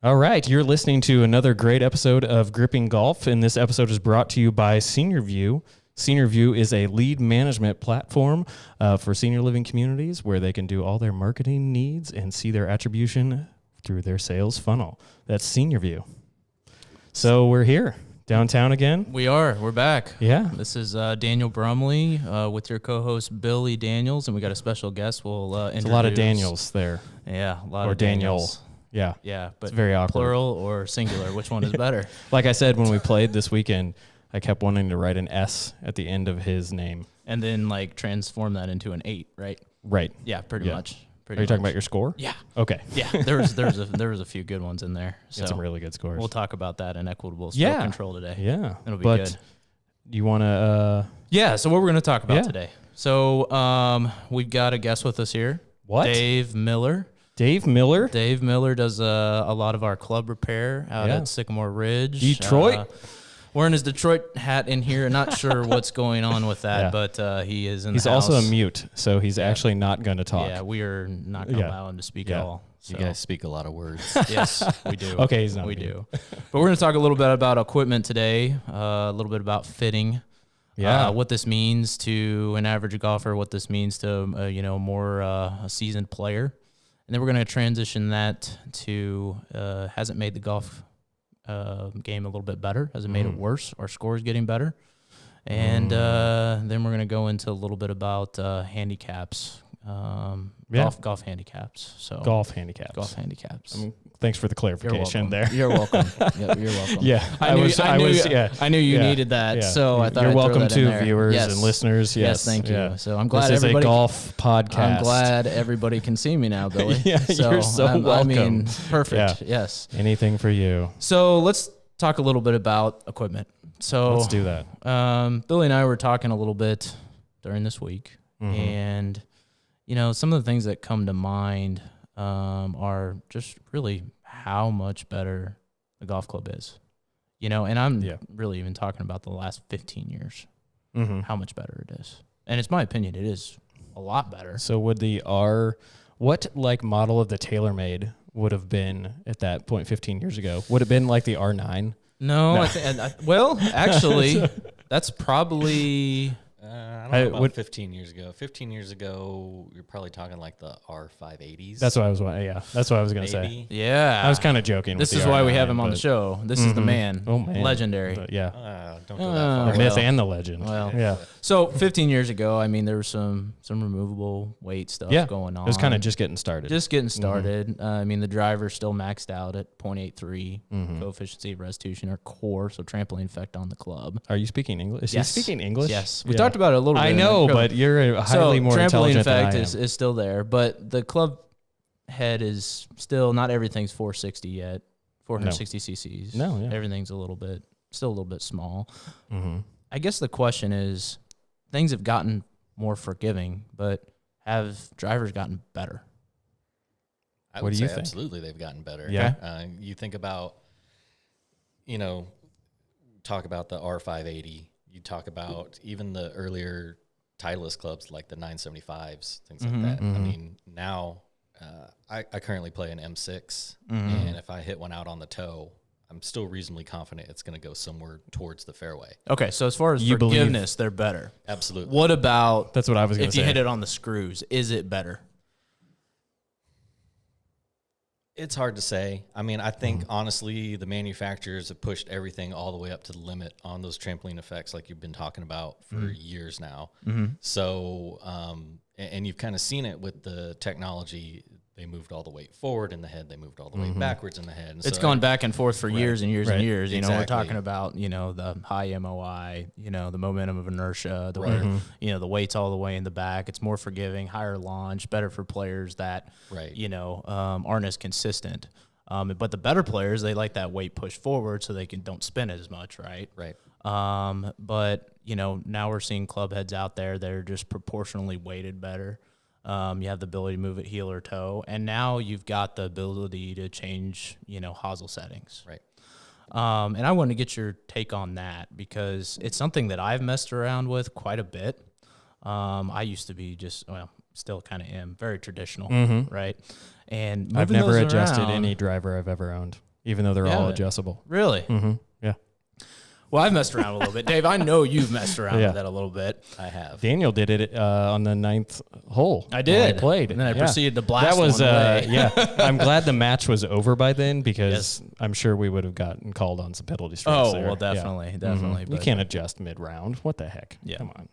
All right, you're listening to another great episode of Gripping Golf, and this episode is brought to you by Senior View. Senior View is a lead management platform for senior living communities where they can do all their marketing needs and see their attribution through their sales funnel. That's Senior View. So we're here, downtown again. We are. We're back. Yeah. This is Daniel Brumley with your co-host Billy Daniels, and we got a special guest. We'll introduce. It's a lot of Daniels there. Yeah, a lot or of Daniel. Daniels. Yeah. Yeah, but it's very awkward. Plural or singular, which one is better? Like I said, when we played this weekend, I kept wanting to write an S at the end of his name. And then like transform that into an 8, right? Right. Yeah, pretty much. Are you talking about your score? Yeah. Okay. Yeah, there was a few good ones in there. So some really good scores. We'll talk about that in Equitable stroke control today. Yeah. It'll be good. You want to... Yeah, so what we're going to talk about today. So we've got a guest with us here. What? Dave Miller. Dave Miller? Dave Miller does a lot of our club repair out at Sycamore Ridge. Detroit? Wearing his Detroit hat in here. Not sure what's going on with that, but he is in the house. He's also a mute, so he's actually not going to talk. Yeah, we are not going to allow him to speak at all. So. You guys speak a lot of words. Yes, we do. Okay, he's not. We do. But we're going to talk a little bit about equipment today, a little bit about fitting. Yeah. What this means to an average golfer, what this means to more a seasoned player. And then we're going to transition that to has it made the golf game a little bit better? Has it made it worse? Our score is getting better. And then we're going to go into a little bit about handicaps, golf handicaps. So golf handicaps. Golf handicaps. Thanks for the clarification there. You're welcome. Yep, you're welcome. Yeah, I knew you needed that, so I thought you're I'd welcome throw that to viewers yes. and listeners. Yes, thank you. Yeah. So I'm glad this everybody. Is a golf podcast. I'm glad everybody can see me now, Billy. Yeah, you're so welcome. I mean, perfect. Yeah. Yes. Anything for you. So let's talk a little bit about equipment. So let's do that. Billy and I were talking a little bit during this week, and some of the things that come to mind are just really how much better the golf club is, and I'm really even talking about the last 15 years, how much better it is. And it's my opinion, it is a lot better. So would what like model of the TaylorMade would have been at that point 15 years ago? Would it have been like the R9? No. Well, actually, that's probably... I don't know about 15 years ago. 15 years ago, you're probably talking like the R580s. That's what I was. Yeah, that's what I was gonna say. Yeah, I was kind of joking. This with is the why R9, we have him on the show. This is the man. Oh man, legendary. Yeah, don't go that far. The myth and the legend. Well, yeah. So 15 years ago, I mean, there was some removable weight stuff going on. It was kind of just getting started. I mean, the driver's still maxed out at 0.83 coefficient of restitution or core, so trampoline effect on the club. Are you speaking English? Is he speaking English? Yes, we talked about it a little bit. I know, but you're highly more intelligent than I am. Trampoline effect is still there, but the club head is still not everything's 460 yet. 460 cc's. No, yeah. Everything's still a little bit small. I guess the question is, things have gotten more forgiving, but have drivers gotten better? I would say absolutely they've gotten better. Yeah. You think about, talk about the R580. You talk about even the earlier Titleist clubs like the 975s, things like that. I mean, now I currently play an M6, and if I hit one out on the toe, I'm still reasonably confident it's going to go somewhere towards the fairway. Okay, so as far as forgiveness, they're better. Absolutely. What about that's what I was going to say. If you hit it on the screws, is it better? It's hard to say. I mean, I think, honestly, the manufacturers have pushed everything all the way up to the limit on those trampoline effects like you've been talking about for years now. So, and you've kind of seen it with the technology. They moved all the weight forward in the head. They moved all the way backwards in the head. And it's gone back and forth for years and years and years. Exactly. We're talking about, the high MOI, the momentum of inertia, the weight's all the way in the back. It's more forgiving, higher launch, better for players that, aren't as consistent. But the better players, they like that weight pushed forward so they don't spin it as much, right? Right. But, now we're seeing club heads out there that are just proportionally weighted better. You have the ability to move it heel or toe, and now you've got the ability to change, hosel settings. Right. And I wanted to get your take on that because it's something that I've messed around with quite a bit. I used to be still kind of am very traditional, right? And I've never adjusted around, any driver I've ever owned. even though they're all Yeah. adjustable. Really? Yeah. Well, I've messed around a little bit. Dave, I know you've messed around Yeah. with that a little bit. I have. Daniel did it on the 9th hole. I when did. I played. And then I Yeah. proceeded to blast That was, one away. yeah. I'm glad the match was over by then because Yes. I'm sure we would have gotten called on some penalty strikes Oh, there. well, Yeah. definitely. Definitely. You But- can't adjust mid-round. What the heck? Yeah. Come on.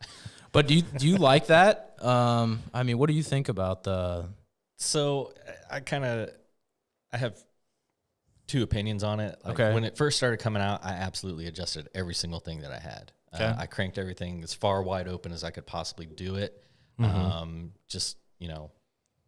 But do you like that? I mean, what do you think about the... So I have two opinions on it. Like, Okay. when it first started coming out, I absolutely adjusted every single thing that I had. Okay. I cranked everything as far wide open as I could possibly do it. Just,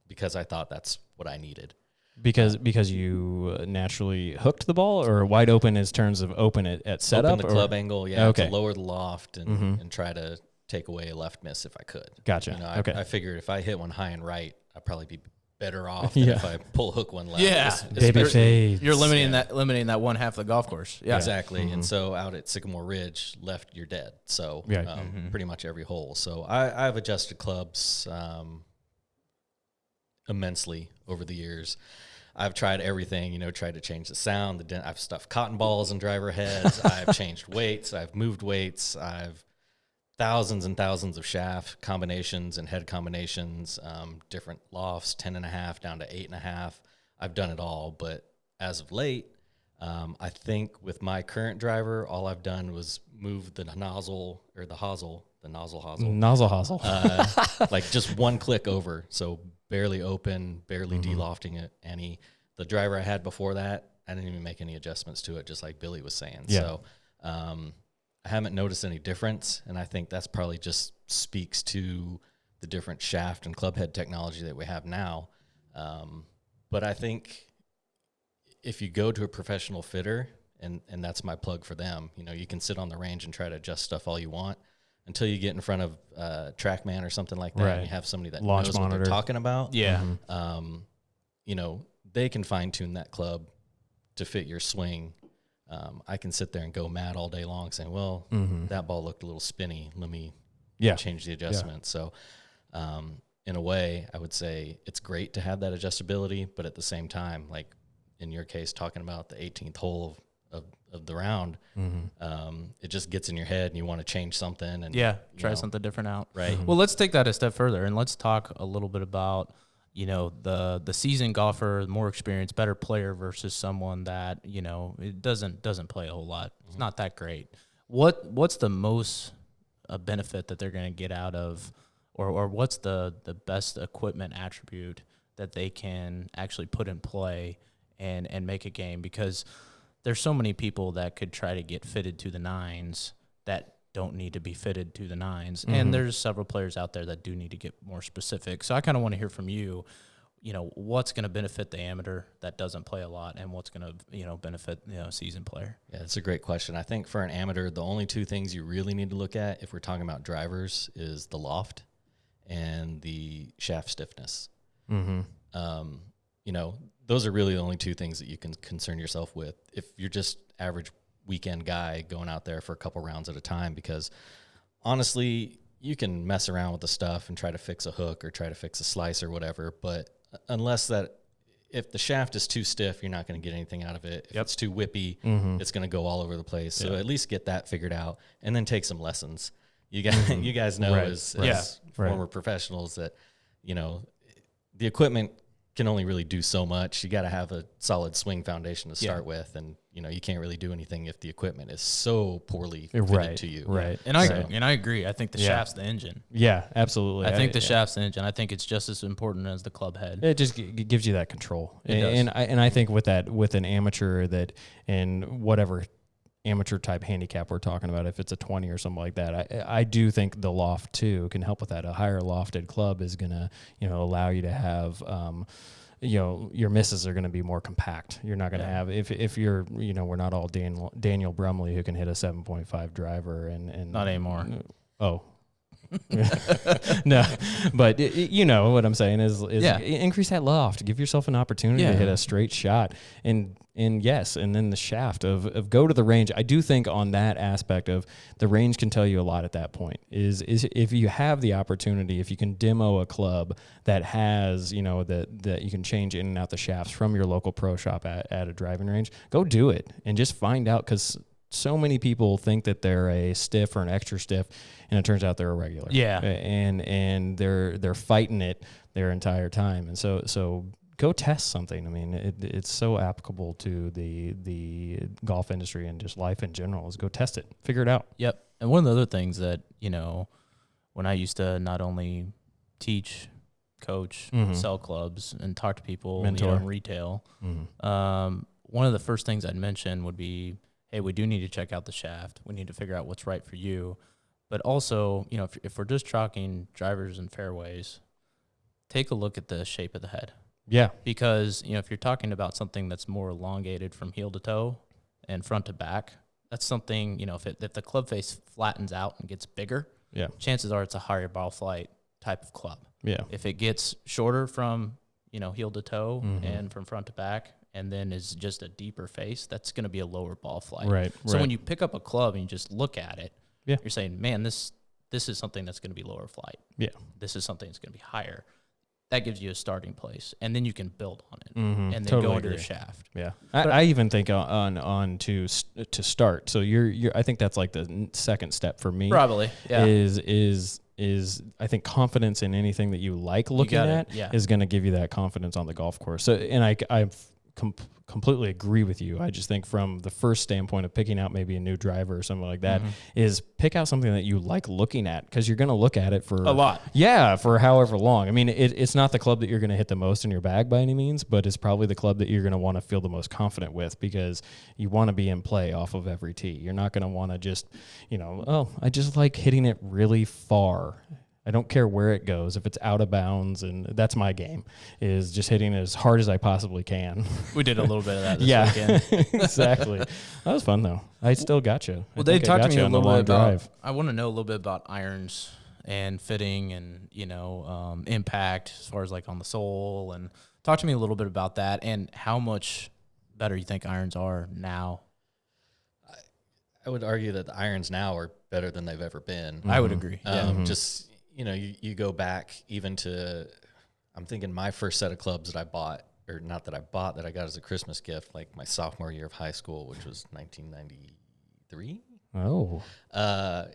because I thought that's what I needed. Because you naturally hooked the ball, or wide open in terms of open at setup? Open the or? club angle, yeah, Okay. to lower the loft and try to take away a left miss if I could. Gotcha. I, Okay. I figured if I hit one high and right, I'd probably be better off than Yeah. if I pull hook one left. Yeah. Baby fades. You're limiting that one half of the golf course. Yeah. Exactly. And so out at Sycamore Ridge, left, you're dead. So Yeah. pretty much every hole. So I've adjusted clubs immensely over the years. I've tried everything, tried to change the sound. I've stuffed cotton balls in driver heads. I've changed weights. I've moved weights. I've thousands and thousands of shaft combinations and head combinations, different lofts, 10.5 down to 8.5. I've done it all. But as of late, I think with my current driver, all I've done was move the nozzle or the hosel, Nozzle hosel. like just one click over. So barely open, barely delofting it any. The driver I had before that, I didn't even make any adjustments to it, just like Billy was saying. Yeah. So I haven't noticed any difference, and I think that's probably just speaks to the different shaft and club head technology that we have now. But I think if you go to a professional fitter, and that's my plug for them, you can sit on the range and try to adjust stuff all you want until you get in front of TrackMan or something like that, Right. and you have somebody that Launch knows what monitor. they're talking about. Yeah. They can fine tune that club to fit your swing. I can sit there and go mad all day long saying, well, that ball looked a little spinny. Let me change the adjustment. So in a way, I would say it's great to have that adjustability, but at the same time, like in your case, talking about the 18th hole of the round, it just gets in your head and you want to change something. And try something different out. Right. Well, let's take that a step further and let's talk a little bit about, the seasoned golfer, more experienced, better player versus someone that, it doesn't play a whole lot. It's not that great. What's the most benefit that they're going to get out of, or what's the best equipment attribute that they can actually put in play and make a game? Because there's so many people that could try to get fitted to the nines that don't need to be fitted to the nines. And there's several players out there that do need to get more specific. So I kind of want to hear from you, what's going to benefit the amateur that doesn't play a lot, and what's going to, benefit, a seasoned player? Yeah, that's a great question. I think for an amateur, the only two things you really need to look at if we're talking about drivers is the loft and the shaft stiffness. Those are really the only two things that you can concern yourself with if you're just average weekend guy going out there for a couple rounds at a time, because honestly, you can mess around with the stuff and try to fix a hook or try to fix a slice or whatever, but if the shaft is too stiff, you're not going to get anything out of it. If it's too whippy, it's going to go all over the place. So at least get that figured out and then take some lessons. You guys know as former professionals that, the equipment can only really do so much. You got to have a solid swing foundation to start with, and you can't really do anything if the equipment is so poorly fitted to you. Right. And I agree. I think the shaft's the engine. Yeah, absolutely. I think the shaft's the engine. I think it's just as important as the club head. It just gives you that control. It does. And I think with an amateur that, and whatever amateur type handicap we're talking about, if it's a 20 or something like that, I do think the loft too can help with that. A higher lofted club is going to, allow you to have, your misses are going to be more compact. You're not going to have, if you're, we're not all Daniel Brumley who can hit a 7.5 driver and Not anymore. Oh, No, but you know what I'm saying is Yeah. increase that loft. Give yourself an opportunity to hit a straight shot. And yes, and then the shaft of go to the range. I do think on that aspect of the range can tell you a lot at that point. Is if you have the opportunity, if you can demo a club that has, you know, that you can change in and out the shafts from your local pro shop at a driving range, go do it and just find out, because so many people think that they're a stiff or an extra stiff, and it turns out they're a regular. Yeah. And they're fighting it their entire time. And so go test something. I mean, it's so applicable to the golf industry and just life in general. Is go test it, figure it out. Yep. And one of the other things that, you know, when I used to not only teach, coach, sell clubs, and talk to people, Mentor. you know, in retail, one of the first things I'd mention would be, hey, we do need to check out the shaft. We need to figure out what's right for you. But also, you know, if we're just chalking drivers and fairways, take a look at the shape of the head. Yeah. Because, you know, if you're talking about something that's more elongated from heel to toe and front to back, that's something, you know, if the club face flattens out and gets bigger, chances are it's a higher ball flight type of club. Yeah. If it gets shorter from, you know, heel to toe and from front to back, and then is just a deeper face, that's going to be a lower ball flight. Right. So when you pick up a club and you just look at it, Yeah. you're saying, man, this is something that's going to be lower flight. Yeah. This is something that's going to be higher. That gives you a starting place, and then you can build on it, and then Totally go into agree. the shaft. Yeah, I even think on to start. So you're I think that's like the second step for me. Probably, yeah. Is I think confidence in anything that you like looking at is going to give you that confidence on the golf course. So, and I completely agree with you. I just think from the first standpoint of picking out maybe a new driver or something like that is pick out something that you like looking at, because you're going to look at it for a lot. Yeah, for however long. I mean, it's not the club that you're going to hit the most in your bag by any means, but it's probably the club that you're going to want to feel the most confident with, because you want to be in play off of every tee. You're not going to want to just, you know, oh, I just like hitting it really far. I don't care where it goes, if it's out of bounds, and that's my game, is just hitting it as hard as I possibly can. We did a little bit of that this weekend. Exactly. That was fun, though. I still got you. Well, Dave, talk to me a little bit about, drive. I want to know a little bit about irons and fitting and, you know, impact as far as like on the sole, and talk to me a little bit about that and how much better you think irons are now. I would argue that the irons now are better than they've ever been. I would agree. Just, you know, you go back even to, I'm thinking my first set of clubs that I bought, or not that I bought, that I got as a Christmas gift, like my sophomore year of high school, which was 1993. Oh.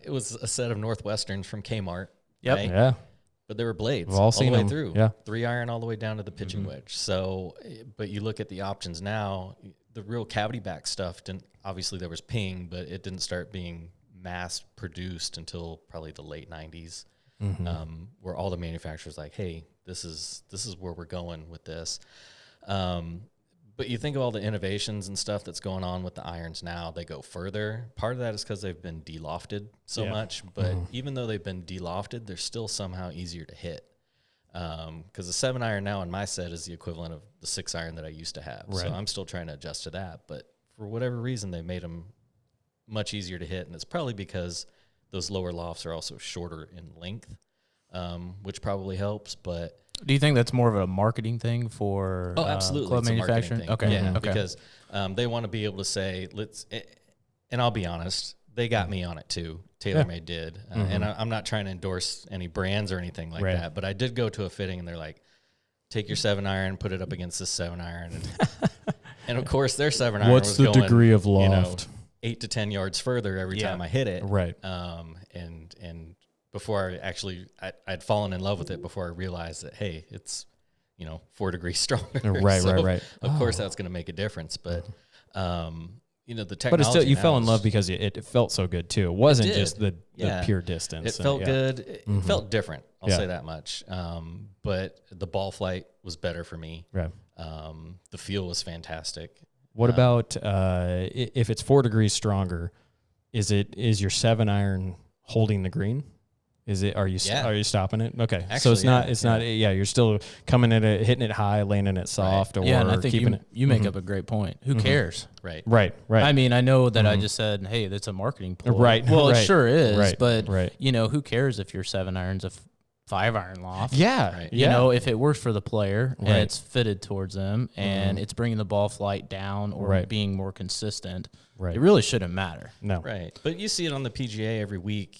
It was a set of Northwesterns from Kmart. Yep. Right? Yeah. But they were blades We've all seen the way them. through. Yeah. 3-iron all the way down to the pitching wedge. So, but you look at the options now, the real cavity back stuff didn't, obviously there was ping, but it didn't start being mass produced until probably the late 90s. Where all the manufacturers like, hey, this is where we're going with this. But you think of all the innovations and stuff that's going on with the irons now, they go further. Part of that is because they've been delofted so much, but even though they've been delofted, they're still somehow easier to hit. Because the 7-iron now in my set is the equivalent of the 6-iron that I used to have. Right. So I'm still trying to adjust to that. But for whatever reason, they made them much easier to hit, and it's probably because those lower lofts are also shorter in length, which probably helps. But do you think that's more of a marketing thing for absolutely, club it's manufacturing? Thing. Okay, yeah, okay. Because they want to be able to say, and I'll be honest, they got me on it too. TaylorMade did, and I'm not trying to endorse any brands or anything like that, but I did go to a fitting, and they're like, take your 7-iron, put it up against this 7-iron, and of course their 7-iron. What's the degree of loft? 8 to 10 yards further every time I hit it. Right. And before I'd fallen in love with it before I realized that, hey, it's, 4 degrees stronger. Right, so right. Of course that's going to make a difference, but, the technology. But it's still, you fell in love because it felt so good too. It wasn't just the pure distance. It felt good. It felt different. I'll say that much. But the ball flight was better for me. Right. The feel was fantastic. What about if it's 4 degrees stronger? Is your 7-iron holding the green? Is it? Are you stopping it? Okay, so Actually, it's not. Yeah, you're still coming at it, hitting it high, landing it soft, or and I think keeping it. You make up a great point. Who cares? Right. I mean, I know that I just said, hey, that's a marketing ploy. Right. Well, right. it sure is. Right. But right. who cares if your 7 iron's a 5 iron loft? Yeah. Right. Yeah. If it works for the player and Right. it's fitted towards them and it's bringing the ball flight down or being more consistent, it really shouldn't matter. No. Right. But you see it on the PGA every week.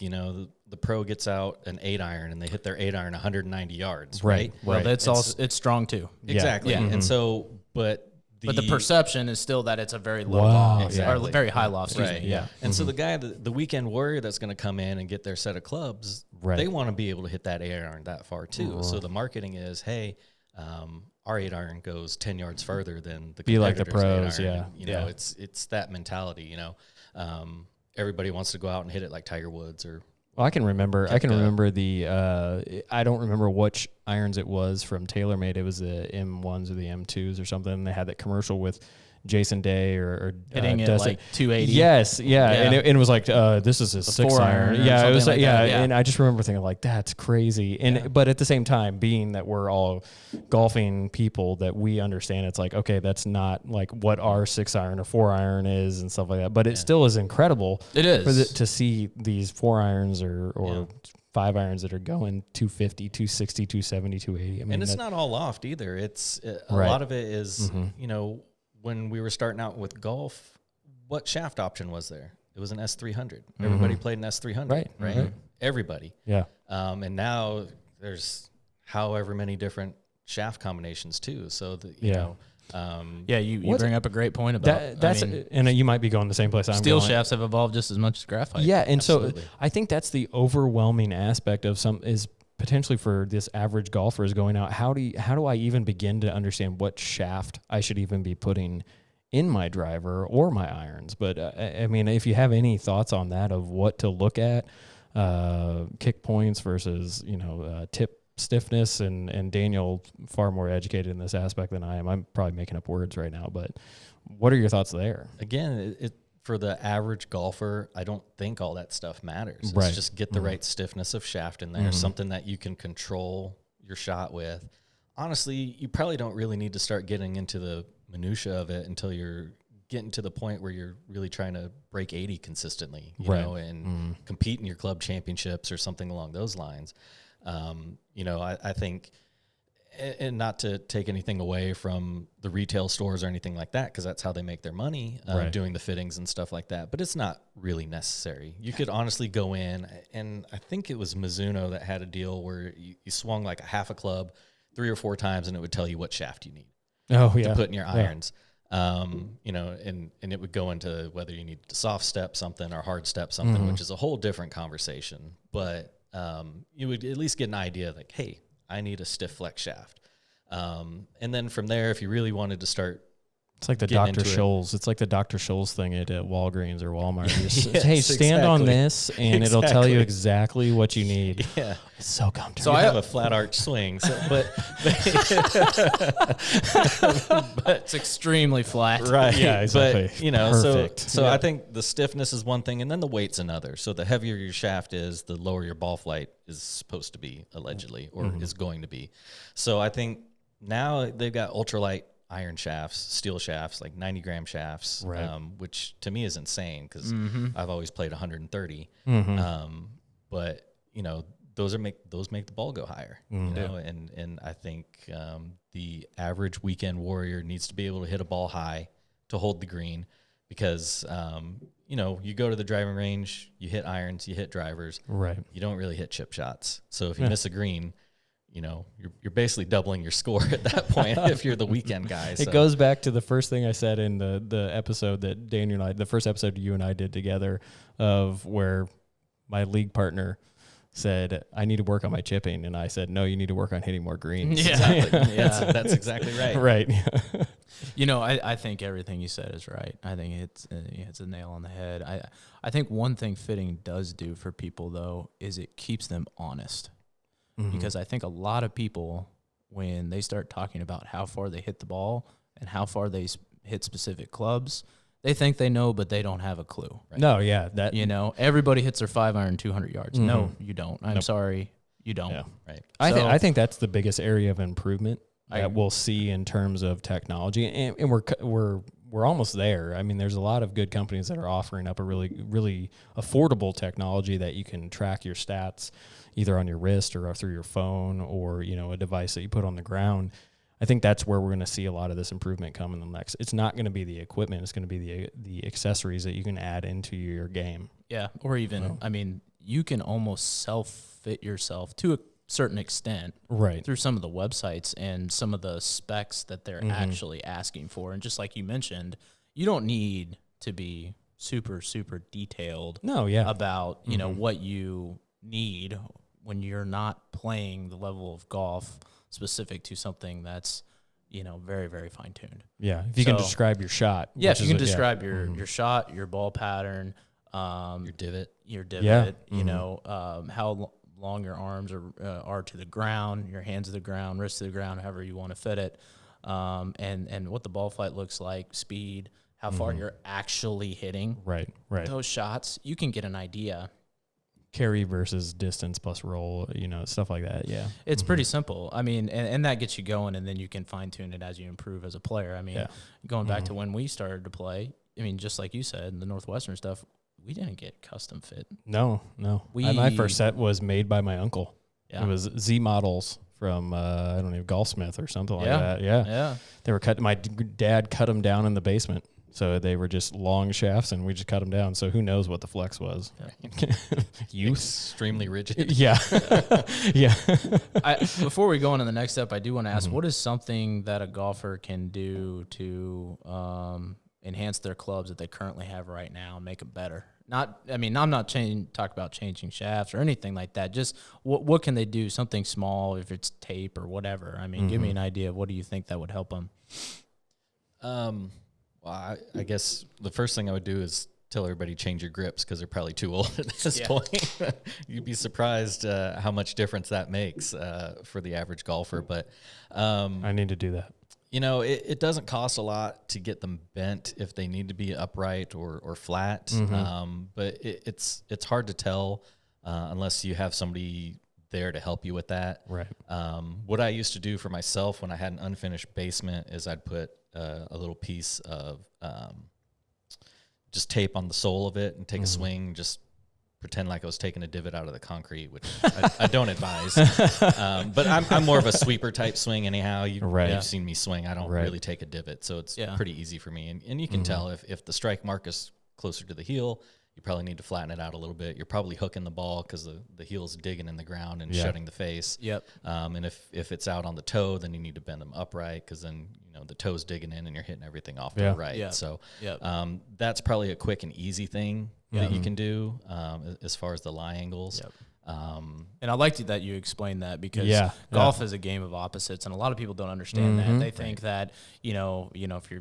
The pro gets out an 8 iron and they hit their 8 iron 190 yards. Right. Well, that's it's strong too. Exactly. Yeah. And so, but the perception is still that it's a very low Wow. loft Exactly. or very high loft. Excuse me. Yeah. And so the guy, the weekend warrior that's going to come in and get their set of clubs, they want to be able to hit that 8 iron that far too. So the marketing is, hey, our 8 iron goes 10 yards further than the Be like the competitor's pros. 8 iron. Yeah. It's that mentality. Everybody wants to go out and hit it like Tiger Woods or. Well, I can remember the I don't remember which irons it was from TaylorMade. It was the M1s or the M2s or something. They had that commercial with Jason Day or hitting it like 280. Yes, yeah. And it was like this is a 6 iron. Yeah, it was like that, yeah. And I just remember thinking like that's crazy. And but at the same time, being that we're all golfing people, that we understand it's like okay, that's not like what our 6 iron or 4 iron is and stuff like that. But it still is incredible. It is to see these 4 irons or 5 irons that are going 250, 260, 270, 280. I mean, and it's not all loft either. It's a lot of it is when we were starting out with golf, what shaft option was there? It was an S300. Everybody played an S300, right? Everybody. Yeah. And now there's however many different shaft combinations too. So you bring up a great point about that. And you might be going the same place I'm going. Steel shafts have evolved just as much as graphite. Yeah, and Absolutely. so I think that's the overwhelming aspect of is potentially for this average golfer is going out. How do I even begin to understand what shaft I should even be putting in my driver or my irons? But I mean, if you have any thoughts on that of what to look at, kick points versus tip stiffness, and Daniel far more educated in this aspect than I am. I'm probably making up words right now, but what are your thoughts there? Again, for the average golfer, I don't think all that stuff matters. Right. It's just get the right stiffness of shaft in there, something that you can control your shot with. Honestly, you probably don't really need to start getting into the minutia of it until you're getting to the point where you're really trying to break 80 consistently, and compete in your club championships or something along those lines. I think, and not to take anything away from the retail stores or anything like that, because that's how they make their money, doing the fittings and stuff like that. But it's not really necessary. You could honestly go in, and I think it was Mizuno that had a deal where you swung like a half a club 3 or 4 times, and it would tell you what shaft you need to put in your irons. And it would go into whether you need to soft step something or hard step something, which is a whole different conversation. But you would at least get an idea like, hey, I need a stiff flex shaft. And then from there, if you really wanted to start, it's like the Dr. Scholl's. It's like the Dr. Scholl's thing at Walgreens or Walmart. Hey, stand on this, and it'll tell you exactly what you need. Yeah, it's so comfortable. So I have a flat arch swing, but it's extremely flat. Right. Yeah, exactly. But Perfect. so I think the stiffness is one thing, and then the weight's another. So the heavier your shaft is, the lower your ball flight is supposed to be, allegedly, or is going to be. So I think now they've got ultralight iron shafts, steel shafts, like 90-gram shafts, which to me is insane because I've always played 130. But those make the ball go higher. And I think the average weekend warrior needs to be able to hit a ball high to hold the green, because you go to the driving range, you hit irons, you hit drivers, you don't really hit chip shots. So if you miss a green, you're basically doubling your score at that point if you're the weekend guy. It goes back to the first thing I said in the episode that Daniel and I, the first episode you and I did together, of where my league partner said, I need to work on my chipping. And I said, no, you need to work on hitting more greens. Yeah, exactly. That's exactly right. Right. I think everything you said is right. I think it's a nail on the head. I think one thing fitting does do for people, though, is it keeps them honest. Because I think a lot of people, when they start talking about how far they hit the ball and how far they hit specific clubs, They think they know, but they don't have a clue. Right? No, yeah. That everybody hits their 5-iron 200 yards. Mm-hmm. No, you don't. I'm sorry, you don't. Yeah. Right. I think that's the biggest area of improvement that we'll see in terms of technology, and we're almost there. I mean, there's a lot of good companies that are offering up a really, really affordable technology that you can track your stats either on your wrist or through your phone or, a device that you put on the ground. I think that's where we're going to see a lot of this improvement come in the next. It's not going to be the equipment. It's going to be the accessories that you can add into your game. Yeah. Or even, you can almost self-fit yourself to a certain extent through some of the websites and some of the specs that they're actually asking for. And just like you mentioned, you don't need to be super, super detailed about, what you need when you're not playing the level of golf specific to something that's, very, very fine-tuned. Yeah, if you can describe your shot. Yeah, if you can describe your shot, your ball pattern, your divot, how long your arms are to the ground, your hands to the ground, wrists to the ground, however you want to fit it, and what the ball flight looks like, speed, how far you're actually hitting. Right. Those shots, you can get an idea. Carry versus distance plus roll, stuff like that. Yeah. It's pretty simple. I mean, and that gets you going, and then you can fine tune it as you improve as a player. I mean, going back to when we started to play, just like you said, the Northwestern stuff, we didn't get custom fit. No. My first set was made by my uncle. Yeah. It was Z models from, I don't know, Golfsmith or something like that. Yeah. They were my dad cut them down in the basement. So they were just long shafts, and we just cut them down. So who knows what the flex was? Youth. Extremely rigid. Yeah. Yeah. Before we go on to the next step, I do want to ask, what is something that a golfer can do to enhance their clubs that they currently have right now and make them better? I'm not talking about changing shafts or anything like that. Just what can they do? Something small, if it's tape or whatever. Give me an idea of what do you think that would help them? Well, I guess the first thing I would do is tell everybody change your grips because they're probably too old at this point. You'd be surprised how much difference that makes for the average golfer. But I need to do that. It doesn't cost a lot to get them bent if they need to be upright or flat. But it's hard to tell unless you have somebody there to help you with that. Right. What I used to do for myself when I had an unfinished basement is I'd put a little piece of just tape on the sole of it and take a swing, just pretend like I was taking a divot out of the concrete, which I don't advise. But I'm more of a sweeper type swing anyhow. You've seen me swing. I don't really take a divot, so it's pretty easy for me. And you can tell if the strike mark is closer to the heel, you probably need to flatten it out a little bit. You're probably hooking the ball because the heel's digging in the ground and shutting the face. Yep. And if it's out on the toe, then you need to bend them upright because then the toe's digging in and you're hitting everything off to the right. Yep. So that's probably a quick and easy thing that you can do as far as the lie angles. Yep. And I liked that you explained that because golf is a game of opposites, and a lot of people don't understand that. They think that if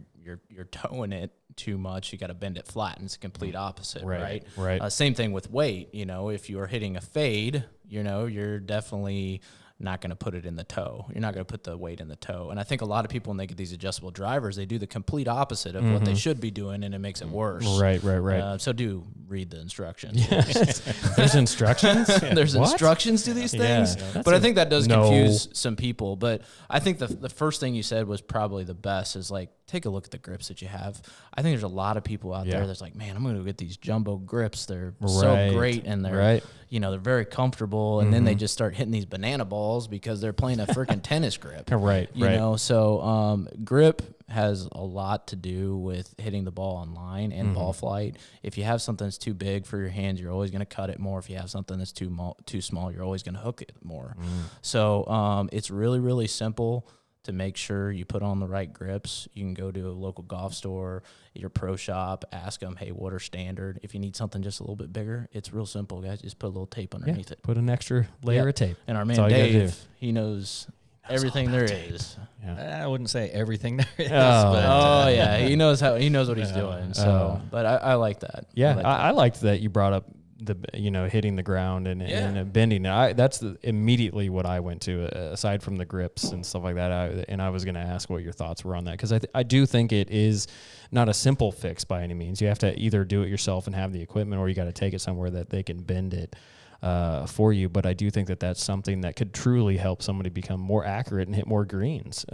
you're towing it too much, you got to bend it flat, and it's a complete opposite, right? Same thing with weight. If you're hitting a fade, you're definitely not going to put it in the toe. You're not going to put the weight in the toe. And I think a lot of people, when they get these adjustable drivers, they do the complete opposite of what they should be doing, and it makes it worse. Right. So do read the instructions. There's instructions? There's instructions to these things. But I think that does confuse some people. But I think the first thing you said was probably the best is like, take a look at the grips that you have. I think there's a lot of people out there that's like, man, I'm going to go get these jumbo grips. They're so great, and they're they're very comfortable, and then they just start hitting these banana balls because they're playing a freaking tennis grip. So grip has a lot to do with hitting the ball on line and ball flight. If you have something that's too big for your hands, you're always going to cut it more. If you have something that's too small, you're always going to hook it more. So it's really, really simple to make sure you put on the right grips. You can go to a local golf store, your pro shop, ask them, hey, what are standard? If you need something just a little bit bigger, it's real simple, guys. Just put a little tape underneath it. Put an extra layer of tape. And our man Dave, he knows everything there is. I wouldn't say everything there is. He knows what he's doing. So, but I like that. Yeah, I liked that you brought up hitting the ground and bending. That's immediately what I went to, aside from the grips and stuff like that. I was going to ask what your thoughts were on that, because I do think it is not a simple fix by any means. You have to either do it yourself and have the equipment, or you got to take it somewhere that they can bend it for you. But I do think that that's something that could truly help somebody become more accurate and hit more greens.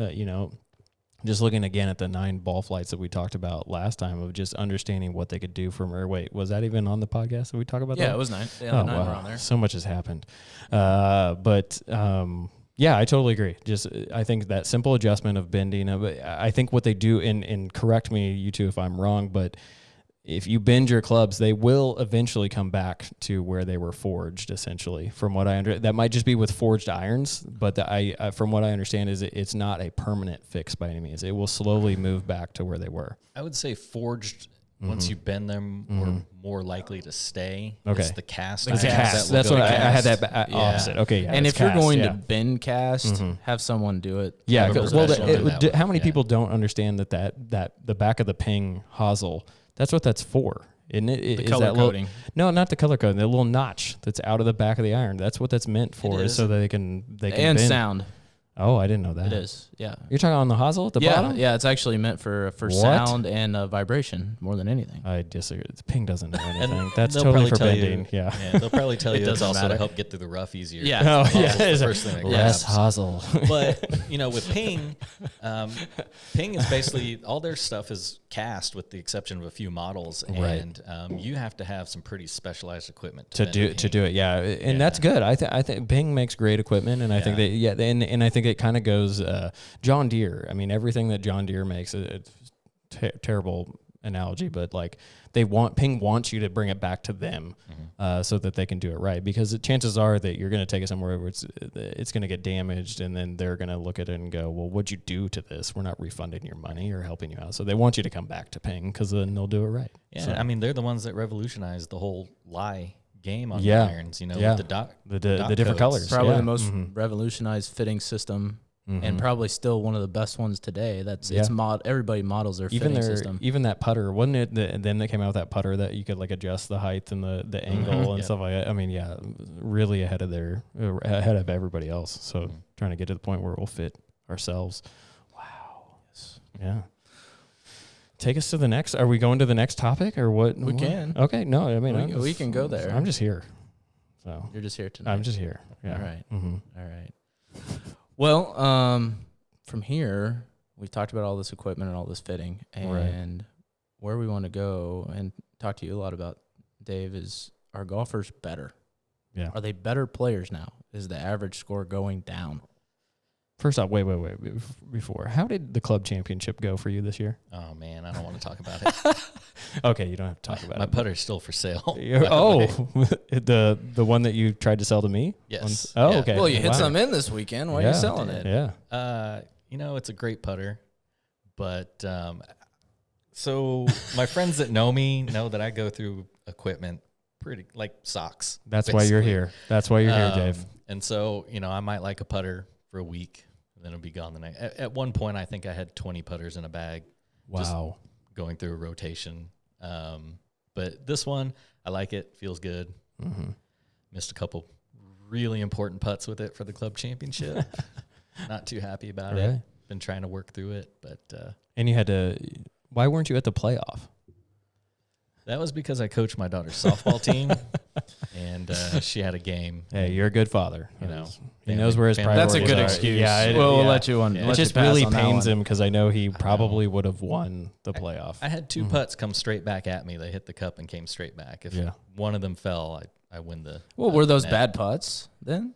Just looking again at the 9 ball flights that we talked about last time, of just understanding what they could do from, or wait, was that even on the podcast that we talk about that? Yeah, it was 9. Yeah, the 9 were on there. So much has happened. Yeah, I totally agree. I think that simple adjustment of bending, I think what they do, and correct me, you two, if I'm wrong, but if you bend your clubs, they will eventually come back to where they were forged, essentially. From what I understand, that might just be with forged irons, but from what I understand is it's not a permanent fix by any means. It will slowly move back to where they were. I would say forged, once you bend them, are more likely to stay. Okay. It's the cast. It's a cast. That's what I had that opposite. Okay, yeah. And if you're cast, going to bend cast, have someone do it. Yeah. Well, How many people don't understand that the back of the ping hosel, that's what that's for, isn't it? The color coding. No, not the color coding. The little notch that's out of the back of the iron. That's what that's meant for, is so that they can and bend. Sound. Oh, I didn't know that. It is, yeah. You're talking on the hosel at the bottom? Yeah, it's actually meant for sound and vibration more than anything. I disagree. The ping doesn't know anything. That's they'll totally probably for tell bending. you, Yeah. they'll probably tell you it's doesn't also matter. to help get through the rough easier. Yeah. Oh, yeah. It's the first thing that Less grabs. hosel. But, with ping, ping is basically, all their stuff is cast with the exception of a few models. And you have to have some pretty specialized equipment to do it. Yeah. And that's good. I think Ping makes great equipment. And I think that, and I think it kind of goes, John Deere. I mean, everything that John Deere makes, it's terrible analogy, but like Ping wants you to bring it back to them, so that they can do it right, because chances are that you're going to take it somewhere where it's going to get damaged, and then they're going to look at it and go, well, what'd you do to this? We're not refunding your money or helping you out. So they want you to come back to Ping, because then they'll do it right. Yeah. So, I mean, they're the ones that revolutionized the whole lie game on the irons, with the different colors. Probably the most revolutionized fitting system. And probably still one of the best ones today. Everybody models their fitting system. Even that putter, wasn't it? Then they came out with that putter that you could like adjust the height and the angle and stuff like that. I mean, really ahead of everybody else. So trying to get to the point where it will fit ourselves. Wow. Yes. Yeah. Take us to the next. Are we going to the next topic or what? We can. Okay. No, I mean, we can go there. I'm just here. So you're just here tonight. I'm just here. Yeah. All right. All right. Well, from here, we've talked about all this equipment and all this fitting, and where we want to go and talk to you a lot about, Dave, is, are golfers better? Yeah. Are they better players now? Is the average score going down? First off, wait. Before, how did the club championship go for you this year? Oh, man, I don't want to talk about it. Okay, you don't have to talk about it. My putter's still for sale. The one that you tried to sell to me? Yes. Okay. Well, you hit some in this weekend. Why are you selling it? Yeah. It's a great putter, but so my friends that know me know that I go through equipment pretty like socks. That's basically. why you're here. That's why you're here, Dave. And so, I might like a putter for a week, and then it'll be gone the next. At one point, I think I had 20 putters in a bag. Wow. Just going through a rotation. But this one, I like it. Feels good. Missed a couple really important putts with it for the club championship. Not too happy about it. Been trying to work through it, but and you had to. Why weren't you at the playoff? That was because I coached my daughter's softball team, and she had a game. Hey, you're a good father. He knows where his priorities That's a good are. excuse. Yeah, we'll let you on. It just really pains him because I know he probably would have won the playoff. I had 2 putts come straight back at me. They hit the cup and came straight back. If one of them fell, I win the. Well, were those bad putts then?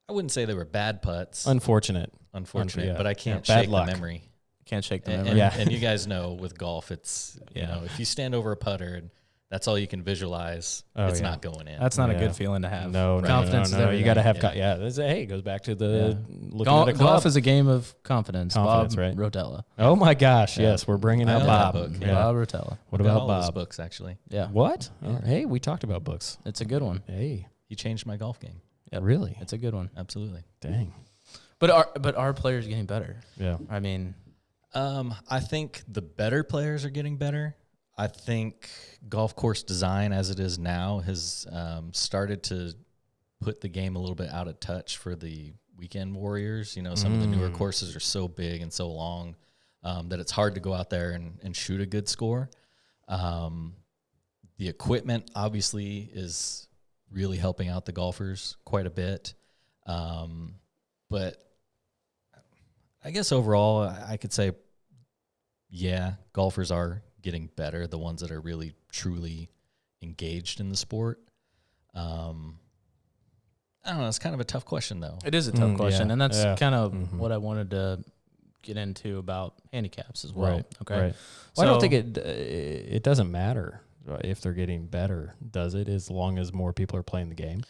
I wouldn't say they were bad putts. Unfortunate, but I can't bad shake luck. the memory. Can't shake the memory. And you guys know with golf, it's if you stand over a putter and that's all you can visualize, it's not going in. That's not a good feeling to have. No, confidence. No. You got to have. It goes back to the looking at a club. Golf is a game of confidence. Confidence, Bob right? Rotella. Oh my gosh! Yes, we're bringing out Bob. Bob Rotella. What about about all Bob? Books actually. Yeah. What? Yeah. Hey, we talked about books. It's a good one. Hey, he changed my golf game. Yep. Really? It's a good one. Absolutely. Dang. But are players getting better? Yeah. I mean, I think the better players are getting better. I think golf course design as it is now has started to put the game a little bit out of touch for the weekend warriors. You know, some of the newer courses are so big and so long that it's hard to go out there and shoot a good score. The equipment obviously is really helping out the golfers quite a bit. But I guess overall I could say, yeah, golfers are getting better, the ones that are really truly engaged in the sport. I don't know. It's kind of a tough question, though. It is a tough question, yeah, and that's yeah. kind of what I wanted to get into about handicaps as well. Right. Okay. Right. Well, I don't think it doesn't matter if they're getting better, does it? As long as more people are playing the game.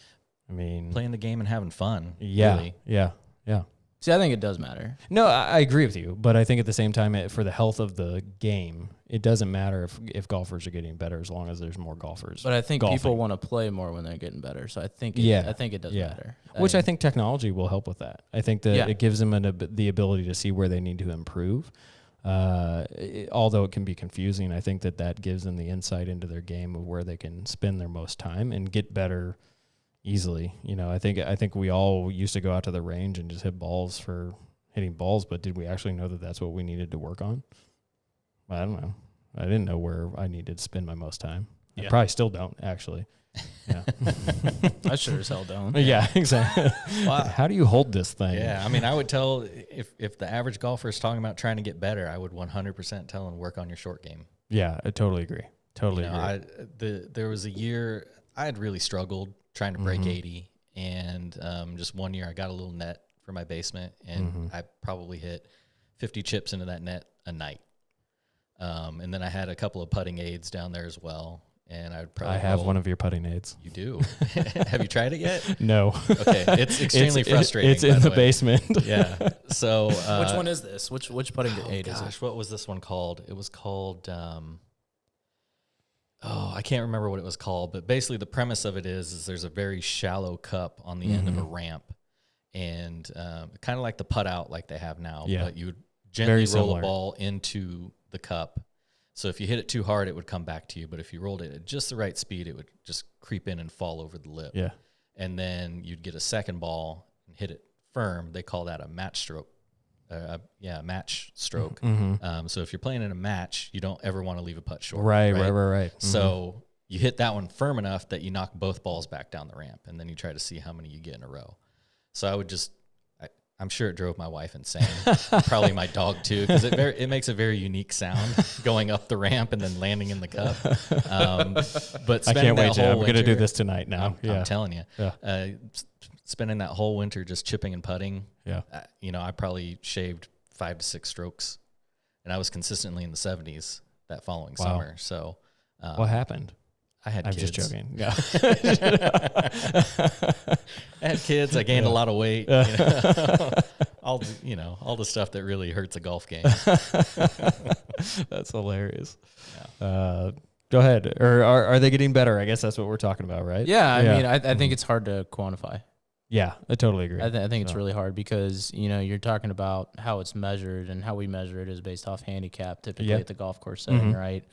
I mean, Playing the game and having fun. yeah, Really. yeah. See, I think it does matter. No, I agree with you, but I think at the same time, for the health of the game, it doesn't matter if golfers are getting better as long as there's more golfers. But I think golfing. people want to play more when they're getting better. So I think I think it does matter. Which I think technology will help with that. I think that it gives them the ability to see where they need to improve. Although it can be confusing, I think that gives them the insight into their game of where they can spend their most time and get better easily. You know, I think we all used to go out to the range and just hit balls for hitting balls, but did we actually know that that's what we needed to work on? I don't know. I didn't know where I needed to spend my most time. I probably still don't, actually. Yeah. I sure as hell don't. Yeah, exactly. Wow. How do you hold this thing? Yeah, I mean, I would tell if the average golfer is talking about trying to get better, I would 100% tell them work on your short game. Yeah, I totally agree. Totally agree. There was a year I had really struggled trying to break 80, and just one year I got a little net for my basement, and I probably hit 50 chips into that net a night. And then I had a couple of putting aids down there as well. And I would probably have one of your putting aids. You do? Have you tried it yet? No. Okay, it's extremely frustrating. It's in the basement. Yeah. So which one is this? Which putting aid is it? Gosh, what was this one called? It was called. I can't remember what it was called, but basically the premise of it is there's a very shallow cup on the end of a ramp, and kind of like the putt out like they have now. Yeah. But you would gently roll a ball into the cup. So if you hit it too hard, it would come back to you. But if you rolled it at just the right speed, it would just creep in and fall over the lip. Yeah. And then you'd get a second ball and hit it firm. They call that a match stroke. Match stroke. So if you're playing in a match, you don't ever want to leave a putt short. Right. So you hit that one firm enough that you knock both balls back down the ramp, and then you try to see how many you get in a row. So I would I'm sure it drove my wife insane. Probably my dog too, because it makes a very unique sound going up the ramp and then landing in the cup. But I can't wait. I'm going to do this tonight now. I'm telling you. Yeah. Spending that whole winter just chipping and putting. Yeah. I probably shaved 5 to 6 strokes, and I was consistently in the 70s that following summer. So, what happened? I had kids. I'm just joking. Yeah. I had kids. I gained a lot of weight. All the stuff that really hurts a golf game. That's hilarious. Yeah. Go ahead. Or are they getting better? I guess that's what we're talking about, right? Yeah. I mean, I think it's hard to quantify. Yeah, I totally agree. I think it's really hard because, you're talking about how it's measured, and how we measure it is based off handicap, typically at the golf course setting, right?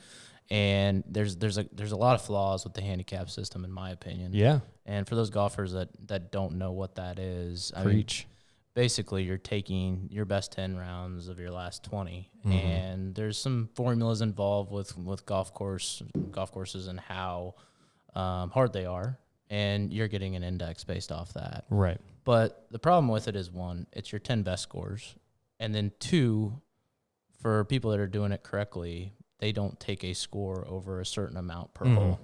And there's a lot of flaws with the handicap system, in my opinion. Yeah. And for those golfers that don't know what that is, Preach. Basically you're taking your best 10 rounds of your last 20, and there's some formulas involved with golf courses and how hard they are, and you're getting an index based off that. Right. But the problem with it is, 1, it's your 10 best scores, and then 2, for people that are doing it correctly, they don't take a score over a certain amount per hole.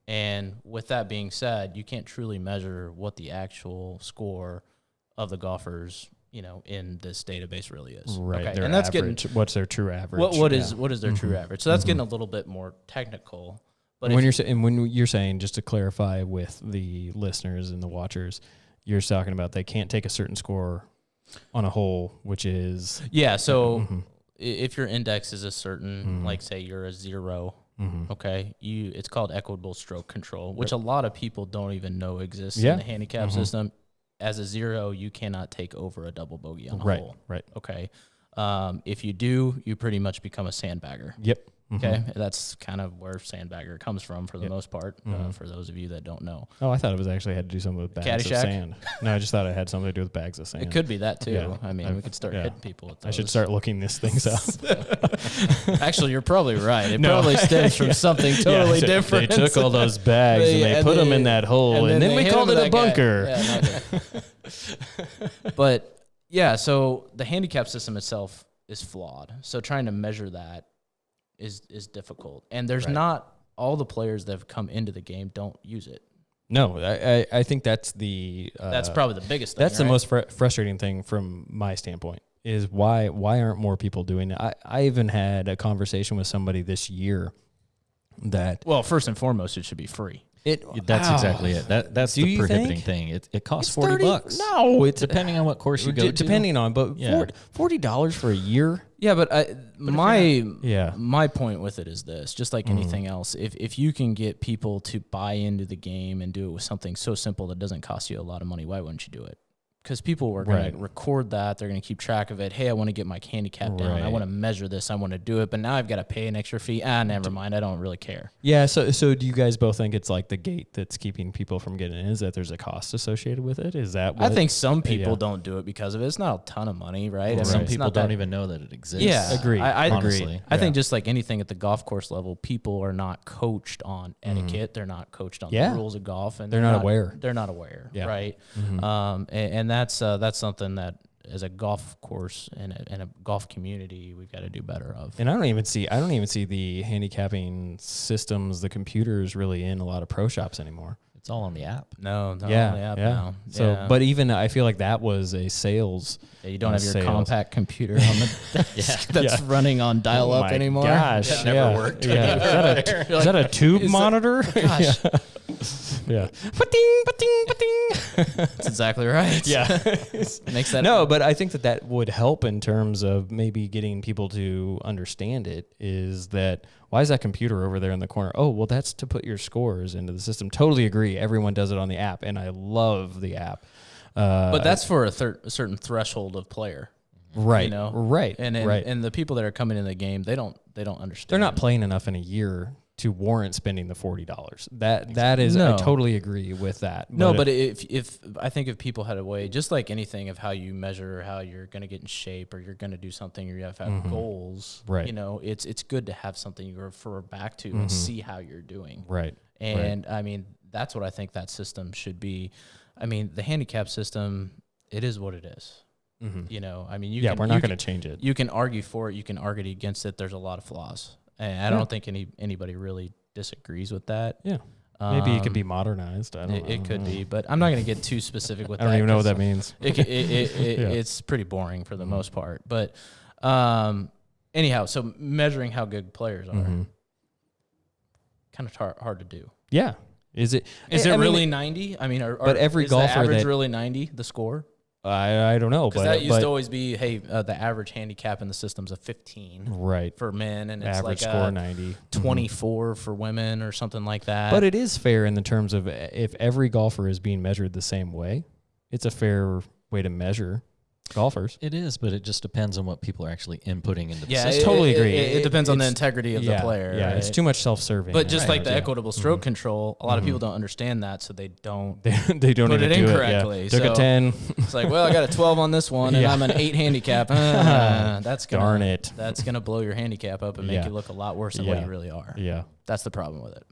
And with that being said, you can't truly measure what the actual score of the golfers, in this database really is. Right. Okay. And that's average. What's their true average? What is their true average? So that's getting a little bit more technical. But when you're saying, just to clarify with the listeners and the watchers, you're talking about they can't take a certain score on a hole, which is So if your index is a certain, like say you're a 0, okay, it's called equitable stroke control, which a lot of people don't even know exists in the handicap system. As a 0, you cannot take over a double bogey on a hole. Right. Okay. If you do, you pretty much become a sandbagger. Yep. Okay, that's kind of where sandbagger comes from for the most part. For those of you that don't know. Oh, I thought it was actually had to do something with bags of Caddyshack? sand. No, I just thought it had something to do with bags of sand. It could be that too. Yeah. I mean, we could start hitting people with those. I should start looking these things up. Actually, you're probably right. It probably stems from something totally different. They took all those bags and they put them in that hole, and then we called it a bunker. But yeah, so the handicap system itself is flawed. So trying to measure that is difficult. And there's not all the players that have come into the game don't use it. No, I think that's the that's probably the biggest thing. That's the most frustrating thing from my standpoint is why aren't more people doing it? I even had a conversation with somebody this year that well, first and foremost, it should be free. That's exactly it. That's the prohibiting thing. It costs $40. No, it's depending on what course you go to. Depending on, but $40 for a year. Yeah, but my point with it is this: just like anything else, if you can get people to buy into the game and do it with something so simple that doesn't cost you a lot of money, why wouldn't you do it? Because people are going to record that. They're going to keep track of it. Hey, I want to get my handicap down. I want to measure this. I want to do it. But now I've got to pay an extra fee. Never mind. I don't really care. Yeah. So do you guys both think it's like the gate that's keeping people from getting in? Is that there's a cost associated with it? Is that what I think some people don't do it because of it. It's not a ton of money, right? I mean, some people don't even know that it exists. Yeah. Agreed. I agree. I think just like anything at the golf course level, people are not coached on etiquette. They're not coached on the rules of golf. And they're not aware. They're not aware, right? Mm-hmm. And that's something that as a golf course and a golf community we've got to do better of. And I don't even see the handicapping systems, the computers really in a lot of pro shops anymore. It's all on the app. No, on the app now. So, but even I feel like that was a sales. Yeah, you don't have your compact computer on the desk that's running on dial-up anymore. Gosh, that never worked. Yeah. Is that a tube monitor? Gosh. Yeah. Ba-ding, ba-ding, ba-ding. That's exactly right. Yeah. Makes that No, but I think that would help in terms of maybe getting people to understand it, is that why is that computer over there in the corner? Oh, well, that's to put your scores into the system. Totally agree. Everyone does it on the app, and I love the app. But that's for a certain threshold of player. Right. You know? Right. And the people that are coming in the game, they don't understand. They're not playing enough in a year to warrant spending the $40. That is, I totally agree with that. But if I think if people had a way, just like anything, of how you measure how you're going to get in shape or you're going to do something or you have to have goals, right. You know, it's good to have something you refer back to and see how you're doing. Right. And I mean, that's what I think that system should be. I mean, the handicap system, it is what it is. You know, I mean, we're not going to change it. You can argue for it. You can argue against it. There's a lot of flaws. And I don't think anybody really disagrees with that. Yeah. Maybe it could be modernized. I don't know. It could be, but I'm not going to get too specific with that. I don't even know what that means. It's pretty boring for the most part. But anyhow, so measuring how good players are, kind of hard to do. Yeah. Is it really 90? I mean, but every is golfer the average really 90, the score? I don't know, because that used to always be, hey, the average handicap in the system's a 15, right, for men, and it's average like score a 90, 24 for women or something like that. But it is fair in the terms of if every golfer is being measured the same way, it's a fair way to measure golfers. It is, but it just depends on what people are actually inputting into the I system. totally agree. It depends on the integrity of the player. Yeah, right? It's too much self-serving. But just like the equitable stroke control, a lot of people don't understand that, so they don't they don't put even it do incorrectly. It, yeah. Took a 10. It's like, well, I got a 12 on this one, and I'm an 8 handicap. That's gonna, darn it. That's going to blow your handicap up and make you look a lot worse than what you really are. Yeah. That's the problem with it.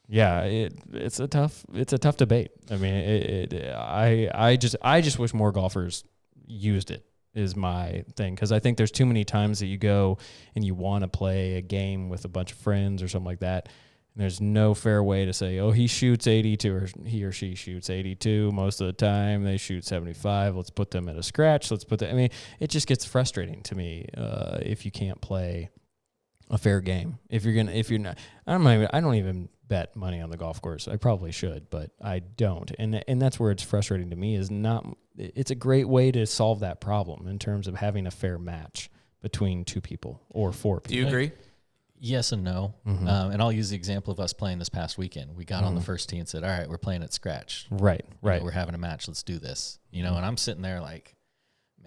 Yeah, it's a tough debate. I mean, I just wish more golfers used it, is my thing, because I think there's too many times that you go and you want to play a game with a bunch of friends or something like that, and there's no fair way to say, oh, he shoots 82 or he or she shoots 82 most of the time, they shoot 75, let's put them at a scratch, I mean, it just gets frustrating to me if you can't play a fair game. If you're not, I don't even bet money on the golf course. I probably should, but I don't. And that's where it's frustrating to me, is it's a great way to solve that problem in terms of having a fair match between two people or four people. Do you agree? Yes and no. And I'll use the example of us playing this past weekend. We got on the first tee and said, all right, we're playing at scratch. Right. You know, we're having a match. Let's do this. You know, and I'm sitting there like,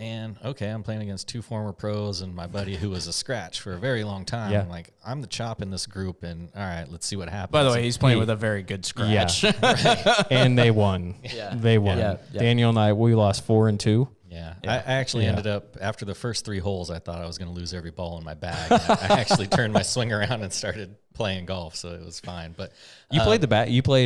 man, okay, I'm playing against 2 former pros and my buddy who was a scratch for a very long time. Yeah. I'm like, I'm the chop in this group, and all right, let's see what happens. By the way, he's playing with a very good scratch. Yeah. And they won. Yeah. They won. Yeah. Daniel and I, we lost 4-2. Yeah. I actually ended up, after the first 3 holes, I thought I was going to lose every ball in my bag. I actually turned my swing around and started playing golf, so it was fine. But You played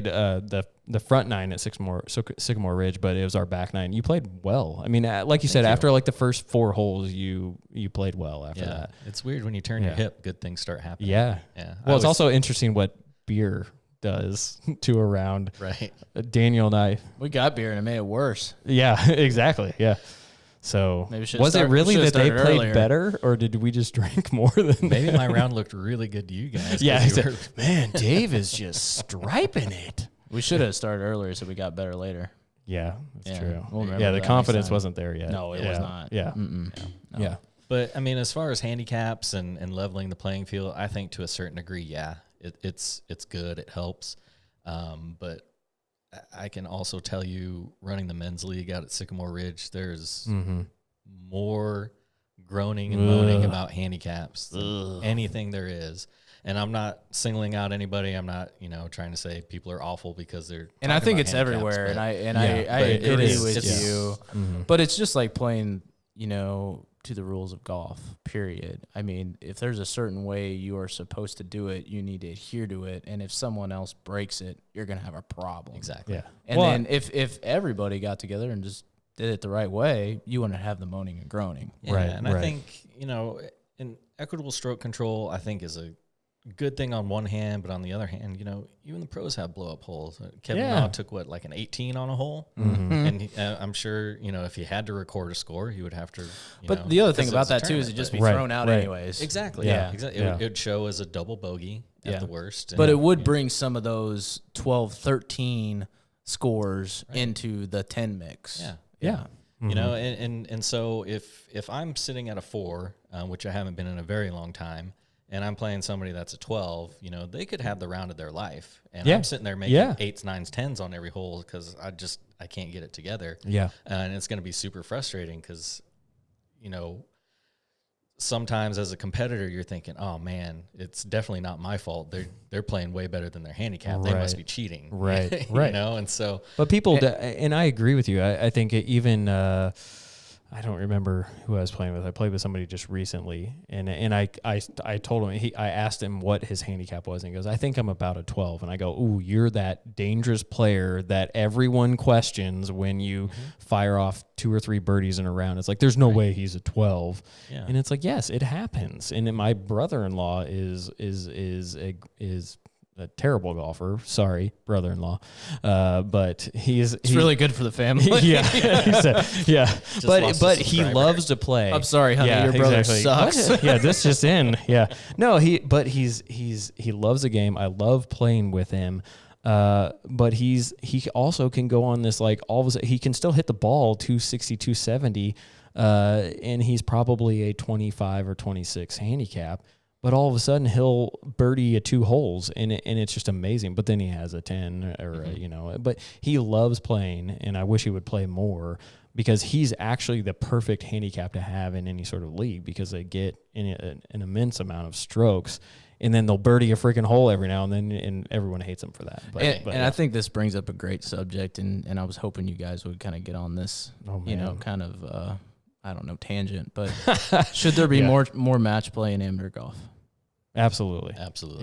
the front 9 at Sycamore Ridge, but it was our back 9. You played well. I mean, like you said, after like the first 4 holes, you played well after that. It's weird when you turn your hip, good things start happening. Yeah. Yeah. Well, it's also interesting what beer does to a round. Right. Daniel and I. We got beer and it made it worse. Yeah, exactly. Yeah. So Maybe was it really that they played earlier. better, or did we just drink more than Maybe my round looked really good to you guys. Yeah, you were, man, Dave is just striping it. We should have started earlier so we got better later. Yeah, that's true. We'll remember Yeah, the that next confidence time. wasn't there yet. No, it was not. Yeah. No. Yeah. But I mean, as far as handicaps and leveling the playing field, I think to a certain degree, yeah, it's good. It helps. But I can also tell you, running the men's league out at Sycamore Ridge, there's more groaning and moaning about handicaps than anything there is. And I'm not singling out anybody. I'm not, trying to say people are awful because they're. And I think it's everywhere. And I agree with you. But it's just like playing, to the rules of golf, period. I mean, if there's a certain way you are supposed to do it, you need to adhere to it. And if someone else breaks it, you're going to have a problem. Exactly. Yeah. And then if everybody got together and just did it the right way, you wouldn't have the moaning and groaning. Yeah, Right. And I think, in equitable stroke control, I think is a good thing on one hand, but on the other hand, even the pros have blow up holes. Kevin Na took like an 18 on a hole, and I'm sure if he had to record a score, he would have to. But the other thing about that too is it'd just be thrown out anyways. Exactly. Yeah. Exactly. Yeah. It would show as a double bogey at the worst, But it would bring some of those 12, 13 scores into the 10 mix. Yeah. Yeah. And so if I'm sitting at a 4, which I haven't been in a very long time, and I'm playing somebody that's a 12, they could have the round of their life. And I'm sitting there making 8s, 9s, 10s on every hole because I can't get it together. Yeah. And it's going to be super frustrating because, sometimes as a competitor, you're thinking, oh, man, it's definitely not my fault. They're playing way better than their handicap. They must be cheating. Right. And so. But people, and I agree with you. I think even, I don't remember who I was playing with. I played with somebody just recently, and I told him, I asked him what his handicap was, and he goes, I think I'm about a 12. And I go, ooh, you're that dangerous player that everyone questions when you fire off 2 or 3 birdies in a round. It's like, there's no way he's a 12. Yeah. And it's like, yes, it happens. And then my brother-in-law is a terrible golfer. Sorry, brother-in-law. But he's really good for the family. yeah. But he loves to play. I'm sorry, honey. Your brother sucks. Yeah, this just in. Yeah. No, he loves the game. I love playing with him. But he also can go on this, like, all of a sudden he can still hit the ball 260, 270, and he's probably a 25 or 26 handicap. But all of a sudden he'll birdie 2 holes, and it's just amazing. But then he has a 10 or but he loves playing, and I wish he would play more because he's actually the perfect handicap to have in any sort of league because they get an immense amount of strokes, and then they'll birdie a freaking hole every now and then, and everyone hates them for that. But I think this brings up a great subject, and I was hoping you guys would kind of get on this, kind of I don't know, tangent, but should there be more match play in amateur golf? Absolutely.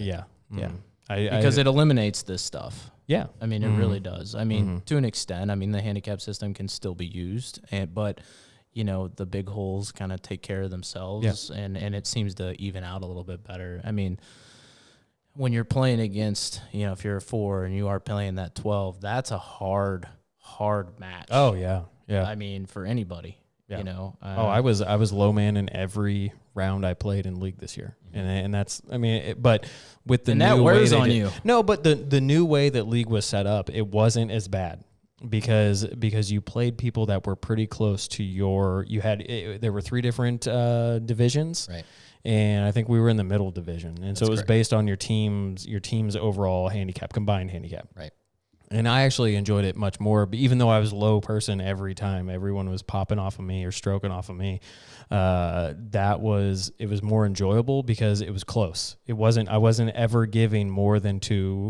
Yeah. Yeah. Because it eliminates this stuff. Yeah. I mean, it really does. I mean, to an extent, the handicap system can still be used, but the big holes kind of take care of themselves, and it seems to even out a little bit better. I mean, when you're playing against, if you're a 4 and you are playing that 12, that's a hard match. Oh yeah. Yeah. I mean, for anybody. Yeah. I was low man in every round I played in league this year, and that's but with the new way wears on you. No, but the new way that league was set up, it wasn't as bad because you played people that were pretty close to your. There were 3 different divisions, Right. And I think we were in the middle division, and so it was correct. based on your team's overall handicap, combined handicap, Right. And I actually enjoyed it much more, but even though I was low person every time, everyone was popping off of me or stroking off of me. It was more enjoyable because it was close. I wasn't ever giving more than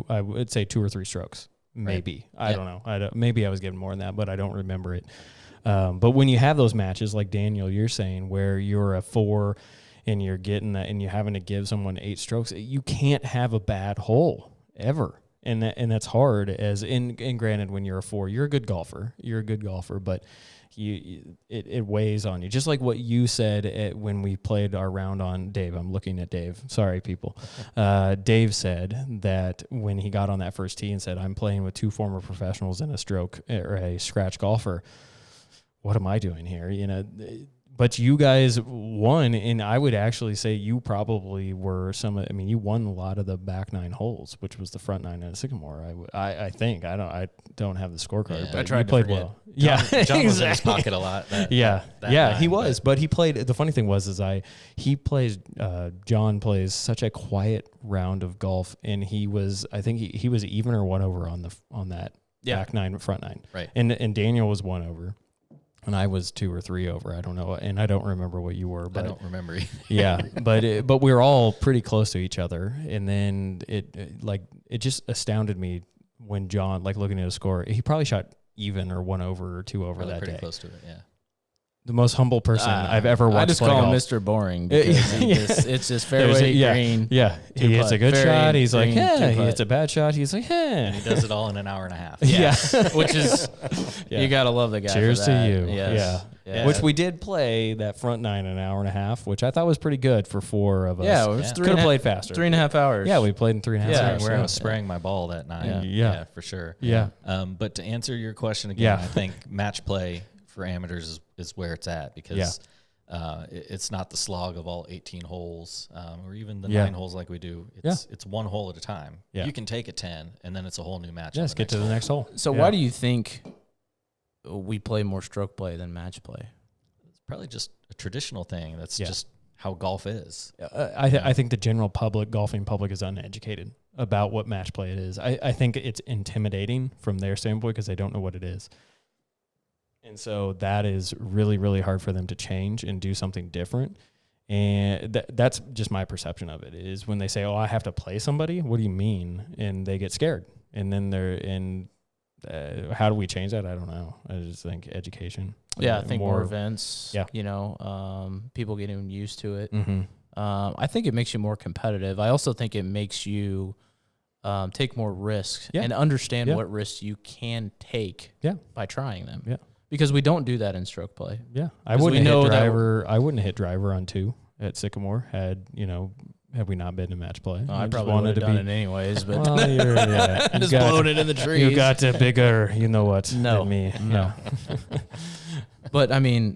I would say 2 or 3 strokes, maybe. Right. I don't know. Maybe I was giving more than that, but I don't remember it. But when you have those matches, like Daniel, you're saying, where you're a 4 and you're getting that, and you're having to give someone 8 strokes, you can't have a bad hole ever. And that's hard. And granted, when you're a 4, you're a good golfer. But it weighs on you. Just like what you said when we played our round on Dave. I'm looking at Dave. Sorry, people. Dave said that when he got on that first tee and said, "I'm playing with 2 former professionals and a scratch golfer. What am I doing here?" But you guys won, and I would actually say you probably were you won a lot of the back 9 holes, which was the front 9 at Sycamore. I think. I don't have the scorecard, but I tried you played well. John was in his pocket a lot. He was. But he played. The funny thing was, John plays such a quiet round of golf, and he was even or 1 over on that back 9, front 9. Right. And Daniel was 1 over. And I was 2 or 3 over. I don't know, and I don't remember what you were. But I don't remember either. Yeah, but we were all pretty close to each other, and then it just astounded me when John, looking at his score, he probably shot even or 1 over or 2 over that pretty day. Close to it, yeah. The most humble person I've ever watched. I just call him Mr. Boring because it's just fairway green. Yeah, he hits a good shot. He's like, yeah. He hits a bad shot. He's like, yeah. And he does it all in an hour and a half. Yeah, which is you gotta love the guy. Cheers for that. to you. Yes. Yeah. Which we did play that front 9 in an hour and a half, which I thought was pretty good for 4 of us. Yeah, it was could have played faster. 3.5 hours. Yeah, we played in 3.5 hours. Where I was spraying my ball that night. Yeah, for sure. Yeah. But to answer your question again, I think match play for amateurs is where it's at because it's not the slog of all 18 holes or even the 9 holes like we do. It's 1 hole at a time. Yeah. You can take a 10 and then it's a whole new match. Let's get to the next hole. So why do you think we play more stroke play than match play? It's probably just a traditional thing. That's just how golf is. I think the general golfing public is uneducated about what match play it is. I think it's intimidating from their standpoint because they don't know what it is. And so that is really, really hard for them to change and do something different. And that's just my perception of it, is when they say, "Oh, I have to play somebody," what do you mean? And they get scared. And then how do we change that? I don't know. I just think education. Yeah, I think more events. Yeah. People getting used to it. Mm-hmm. I think it makes you more competitive. I also think it makes you take more risks and understand what risks you can take by trying them. Yeah. Because we don't do that in stroke play. Yeah, I wouldn't have hit driver on 2 at Sycamore had we not been in match play. I probably would have done it anyways, but just blowing it in the trees. You got a bigger, than me. No. But I mean,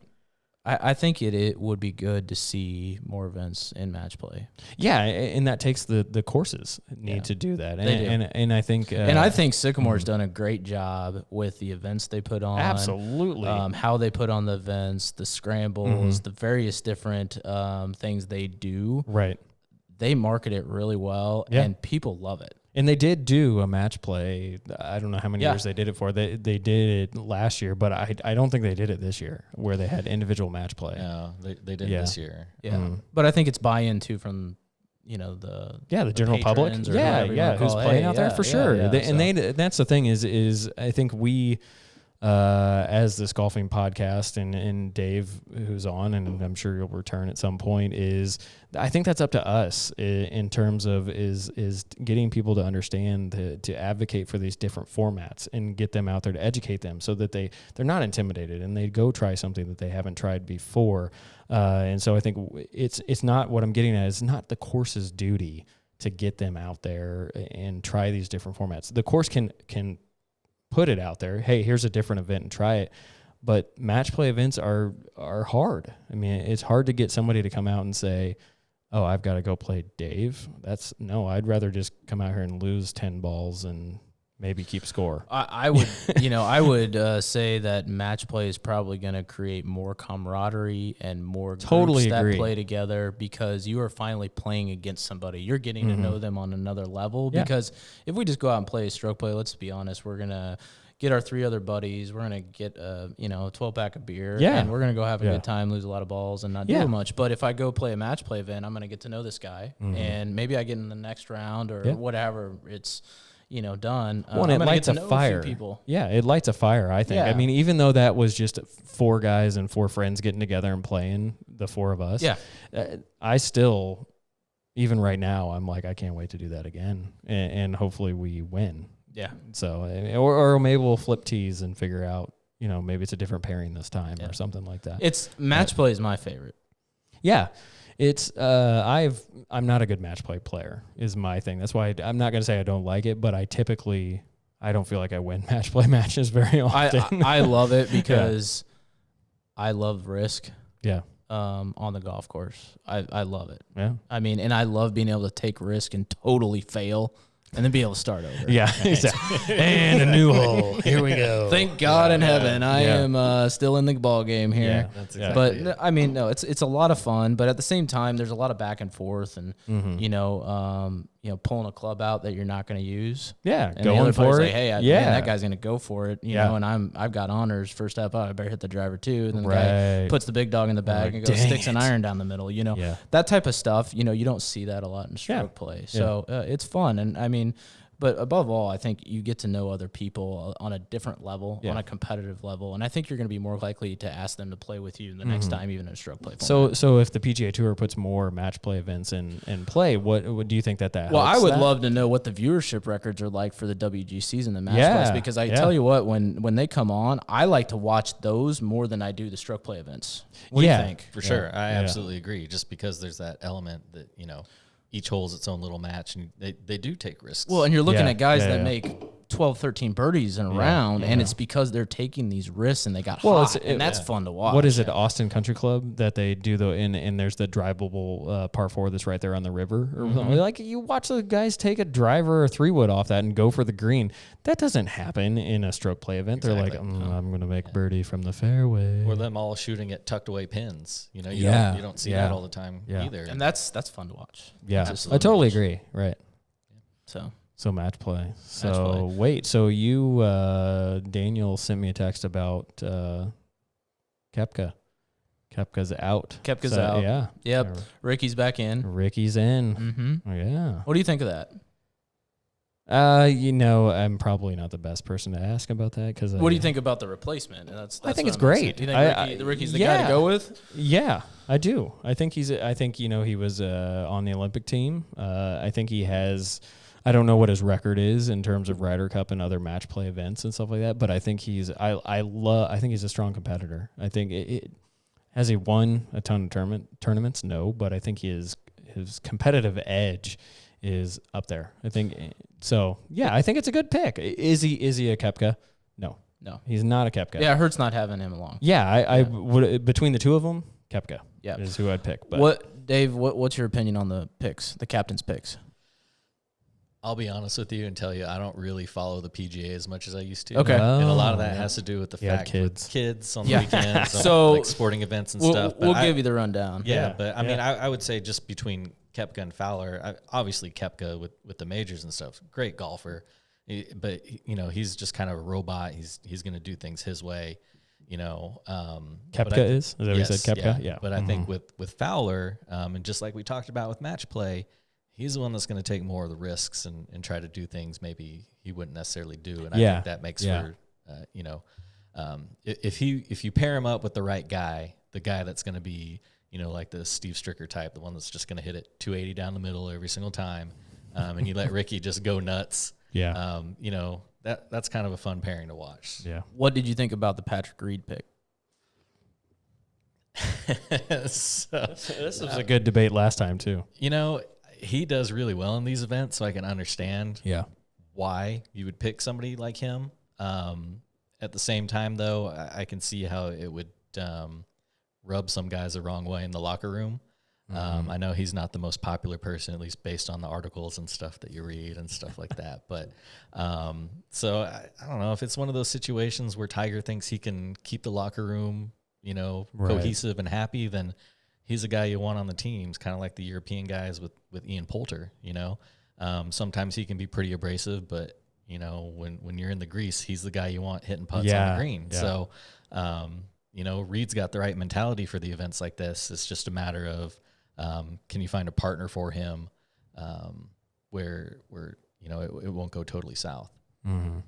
I think it would be good to see more events in match play. Yeah, and that takes the courses need to do that. And I think I think Sycamore's done a great job with the events they put on. Absolutely. How they put on the events, the scrambles, the various different things they do. Right. They market it really well, and people love it. And they did do a match play. I don't know how many years they did it for. They did it last year, but I don't think they did it this year, where they had individual match play. No, they did this year. Yeah, but I think it's buy-in too from the general public. Who's playing out there for sure. That's the thing is I think we. As this golfing podcast and Dave, who's on, and I'm sure you'll return at some point, I think that's up to us in terms of is getting people to understand to advocate for these different formats and get them out there to educate them so that they're not intimidated and they go try something that they haven't tried before. And so I think it's not what I'm getting at. It's not the course's duty to get them out there and try these different formats. The course can put it out there. Hey, here's a different event and try it. But match play events are hard. I mean, it's hard to get somebody to come out and say, "Oh, I've got to go play Dave." I'd rather just come out here and lose 10 balls and maybe keep score. I would, I would say that match play is probably going to create more camaraderie and more Totally groups agree. that play together because you are finally playing against somebody. You're getting to know them on another level. Yeah. Because if we just go out and play stroke play, let's be honest, we're going to get our 3 other buddies. We're going to get a 12-pack of beer. Yeah. And we're going to go have a Yeah. good time, lose a lot of balls, and not Yeah. do much. But if I go play a match play event, I'm going to get to know this guy. And maybe I get in the next round or whatever it's done. Well, and it lights a fire. People. Yeah, it lights a fire, I think. Yeah. I mean, even though that was just 4 guys and 4 friends getting together and playing, the 4 of us, I still, even right now, I'm like, I can't wait to do that again. And hopefully we win. Yeah. So, or maybe we'll flip tees and figure out, maybe it's a different pairing this time or something like that. It's match play is my favorite. Yeah. It's I'm not a good match play player is my thing. That's why I'm not going to say I don't like it, but I don't feel like I win match play matches very often. I love it because I love risk. Yeah. On the golf course. I love it. Yeah. I mean, and I love being able to take risk and totally fail and then be able to start over. Yeah. Exactly. And a new hole. Here we go. Thank God in heaven I am still in the ball game here. Yeah, that's exactly But I mean, no, it's a lot of fun, but at the same time, there's a lot of back and forth and pulling a club out that you're not going to use. Yeah, and going the other for player's it. like, hey, man, that guy's going to go for it, you know, and I've got honors first step out. I better hit the driver too. And then the guy puts the big dog in the bag and goes sticks an iron down the middle. That type of stuff. You don't see that a lot in stroke play. So it's fun, and I mean. But above all, I think you get to know other people on a different level, on a competitive level, and I think you're going to be more likely to ask them to play with you the next time, even in a stroke play format. So if the PGA Tour puts more match play events in play, what do you think that helps? Well, I would that? love to know what the viewership records are like for the WGCs and the match plays, because I tell you what, when they come on, I like to watch those more than I do the stroke play events. What do you think? For sure. I absolutely agree. Just because there's that element that, each hole is its own little match, and they do take risks. Well, and you're looking at guys that make 12, 13 birdies in a round, and it's because they're taking these risks and they got hot, and that's fun to watch. What is it, Austin Country Club, that they do and there's the drivable par 4 that's right there on the river or something. Like, you watch the guys take a driver or 3-wood off that and go for the green. That doesn't happen in a stroke play event. Exactly. They're like, I'm going to make birdie from the fairway. Or them all shooting at tucked away pins. You don't see that all the time either. And that's fun to watch. Yeah, I totally agree. Right. So match play. So wait, so you, Daniel sent me a text about Koepka. Koepka's out. Koepka's out. Yeah. Yep. Ricky's back in. Ricky's in. Mm-hmm. Yeah. What do you think of that? I'm probably not the best person to ask about that because. What do you think about the replacement? I think it's great. Do you think Ricky's the guy to go with? Yeah, I do. I think he was on the Olympic team. I think he has. I don't know what his record is in terms of Ryder Cup and other match play events and stuff like that, but I think I think he's a strong competitor. I think has he won a ton of tournaments? No, but I think his competitive edge is up there. I think so. Yeah, I think it's a good pick. Is he a Koepka? No, he's not a Koepka. Yeah, Hurt's not having him along. Yeah, I would between the two of them, Koepka is who I'd pick. But Dave? What's your opinion on the picks, the captain's picks? I'll be honest with you and tell you I don't really follow the PGA as much as I used to. Okay. And a lot of that has to do with the fact kids on the weekends, so like sporting events and stuff. But we'll give you the rundown. But I mean, I would say just between Koepka and Fowler, obviously Koepka with the majors and stuff, great golfer, but he's just kind of a robot. He's going to do things his way. Koepka is that what you said? Koepka, yeah. But I think with Fowler, and just like we talked about with match play, he's the one that's going to take more of the risks and try to do things maybe he wouldn't necessarily do. And I think that makes for, if you pair him up with the right guy, the guy that's going to be, like the Steve Stricker type, the one that's just going to hit it 280 down the middle every single time, and you let Ricky just go nuts. Yeah. That's kind of a fun pairing to watch. Yeah. What did you think about the Patrick Reed pick? This was a good debate last time too. He does really well in these events, so I can understand why you would pick somebody like him. At the same time, though, I can see how it would rub some guys the wrong way in the locker room. I know he's not the most popular person, at least based on the articles and stuff that you read and stuff like that. But so I don't know if it's one of those situations where Tiger thinks he can keep the locker room, cohesive and happy, then he's a guy you want on the team. It's kind of like the European guys with Ian Poulter, Sometimes he can be pretty abrasive, but, when you're in the grease, he's the guy you want hitting putts on the green. Yeah. So, Reed's got the right mentality for the events like this. It's just a matter of, can you find a partner for him where it won't go totally south? Mm-hmm.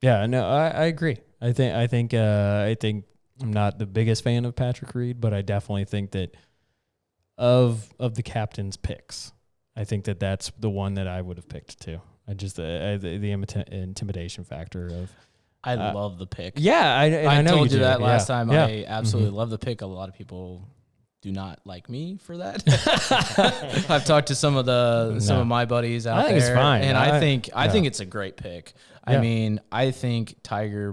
Yeah, no, I agree. I think I'm not the biggest fan of Patrick Reed, but I definitely think that of the captain's picks, I think that's the one that I would have picked too. I just the intimidation factor of. I love the pick. Yeah, I know told you do. that last time. Yeah. I absolutely love the pick. A lot of people do not like me for that. I've talked to some of my buddies out there. I think it's fine. And I think it's a great pick. Yeah. I mean, I think Tiger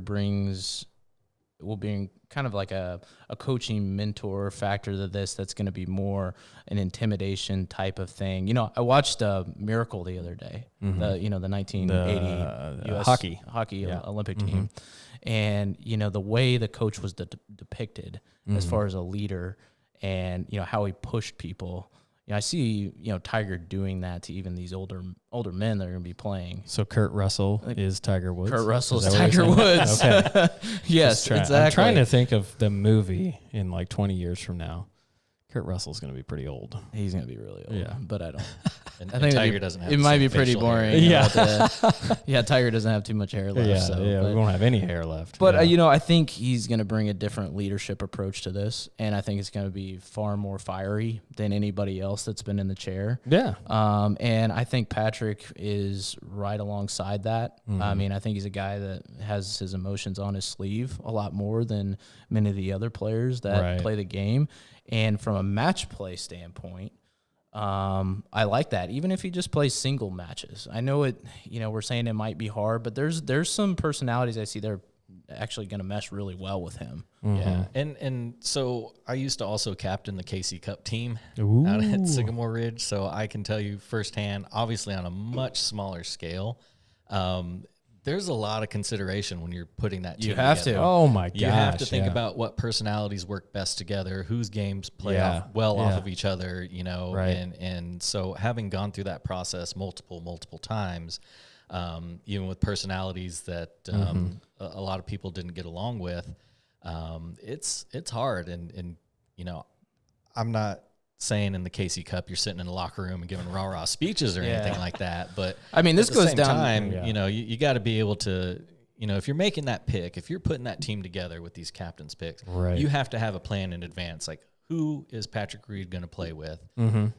will bring kind of like a coaching mentor factor to this that's going to be more an intimidation type of thing. I watched Miracle the other day, the 1980 US hockey Olympic team. And, the way the coach was depicted as far as a leader and, how he pushed people. I see, Tiger doing that to even these older men that are going to be playing. So Kurt Russell is Tiger Woods? Kurt Russell is Tiger Woods. Okay. Yes, exactly. I'm trying to think of the movie in like 20 years from now. Kurt Russell's going to be pretty old. He's going to be really old. Yeah. But I don't. I think Tiger doesn't have. It might be pretty boring. Yeah. Tiger doesn't have too much hair left. We won't have any hair left. But I think he's going to bring a different leadership approach to this, and I think it's going to be far more fiery than anybody else that's been in the chair. Yeah. And I think Patrick is right alongside that. I mean, I think he's a guy that has his emotions on his sleeve a lot more than many of the other players that play the game. And from a match play standpoint, I like that. Even if he just plays single matches, I know it. We're saying it might be hard, but there's some personalities I see they're actually going to mesh really well with him. Yeah, and so I used to also captain the KC Cup team out at Sycamore Ridge, so I can tell you firsthand. Obviously, on a much smaller scale. There's a lot of consideration when you're putting that team together. To. Oh, my gosh. You have to think about what personalities work best together, whose games play off of each other, and so having gone through that process multiple times, even with personalities that a lot of people didn't get along with, it's hard. And I'm not saying in the KC Cup you're sitting in the locker room and giving rah-rah speeches or anything like that. But I mean, this goes down. Time, you got to be able to, if you're making that pick, if you're putting that team together with these captain's picks, you have to have a plan in advance. Like, who is Patrick Reed going to play with?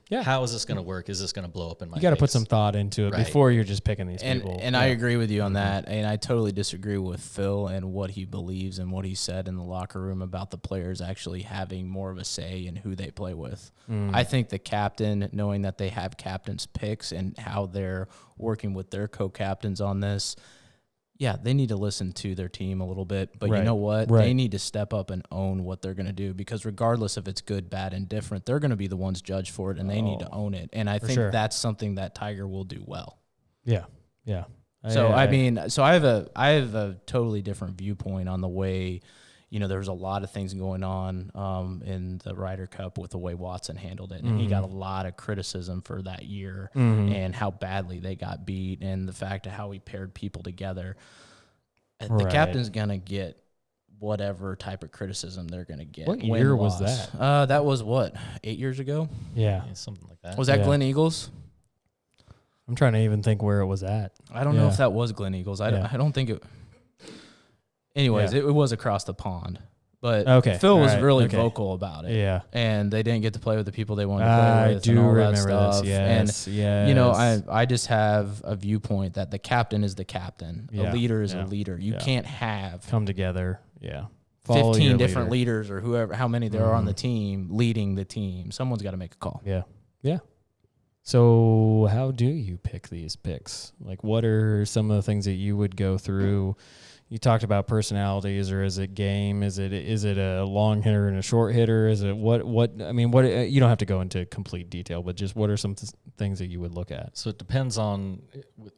Yeah. How is this going to work? Is this going to blow up in my face? You got to put some thought into it before you're just picking these people. And I agree with you on that. And I totally disagree with Phil and what he believes and what he said in the locker room about the players actually having more of a say in who they play with. I think the captain, knowing that they have captain's picks and how they're working with their co-captains on this, they need to listen to their team a little bit. But you know what? They need to step up and own what they're going to do, because regardless if it's good, bad, and different, they're going to be the ones judged for it, and they need to own it. And I think that's something that Tiger will do well. Yeah, yeah. So, I have a totally different viewpoint on the way, there's a lot of things going on in the Ryder Cup with the way Watson handled it. And he got a lot of criticism for that year and how badly they got beat and the fact of how he paired people together. The captain's going to get whatever type of criticism they're going to get. What year was that? That was 8 years ago? Yeah. Something like that. Was that Glen Eagles? I'm trying to even think where it was at. I don't know if that was Glen Eagles. I don't think it... Anyways, it was across the pond. But Phil was really vocal about it. Yeah. And they didn't get to play with the people they wanted to play with. I do remember this. Yes. And, I just have a viewpoint that the captain is the captain. A leader is a leader. You can't have... Come together. Yeah. 15 different leaders or whoever, how many there are on the team leading the team. Someone's got to make a call. Yeah. Yeah. So how do you pick these picks? Like, what are some of the things that you would go through, you talked about personalities, or is it game? Is it a long hitter and a short hitter? Is it what? I mean, what? You don't have to go into complete detail, but just what are some things that you would look at? So it depends on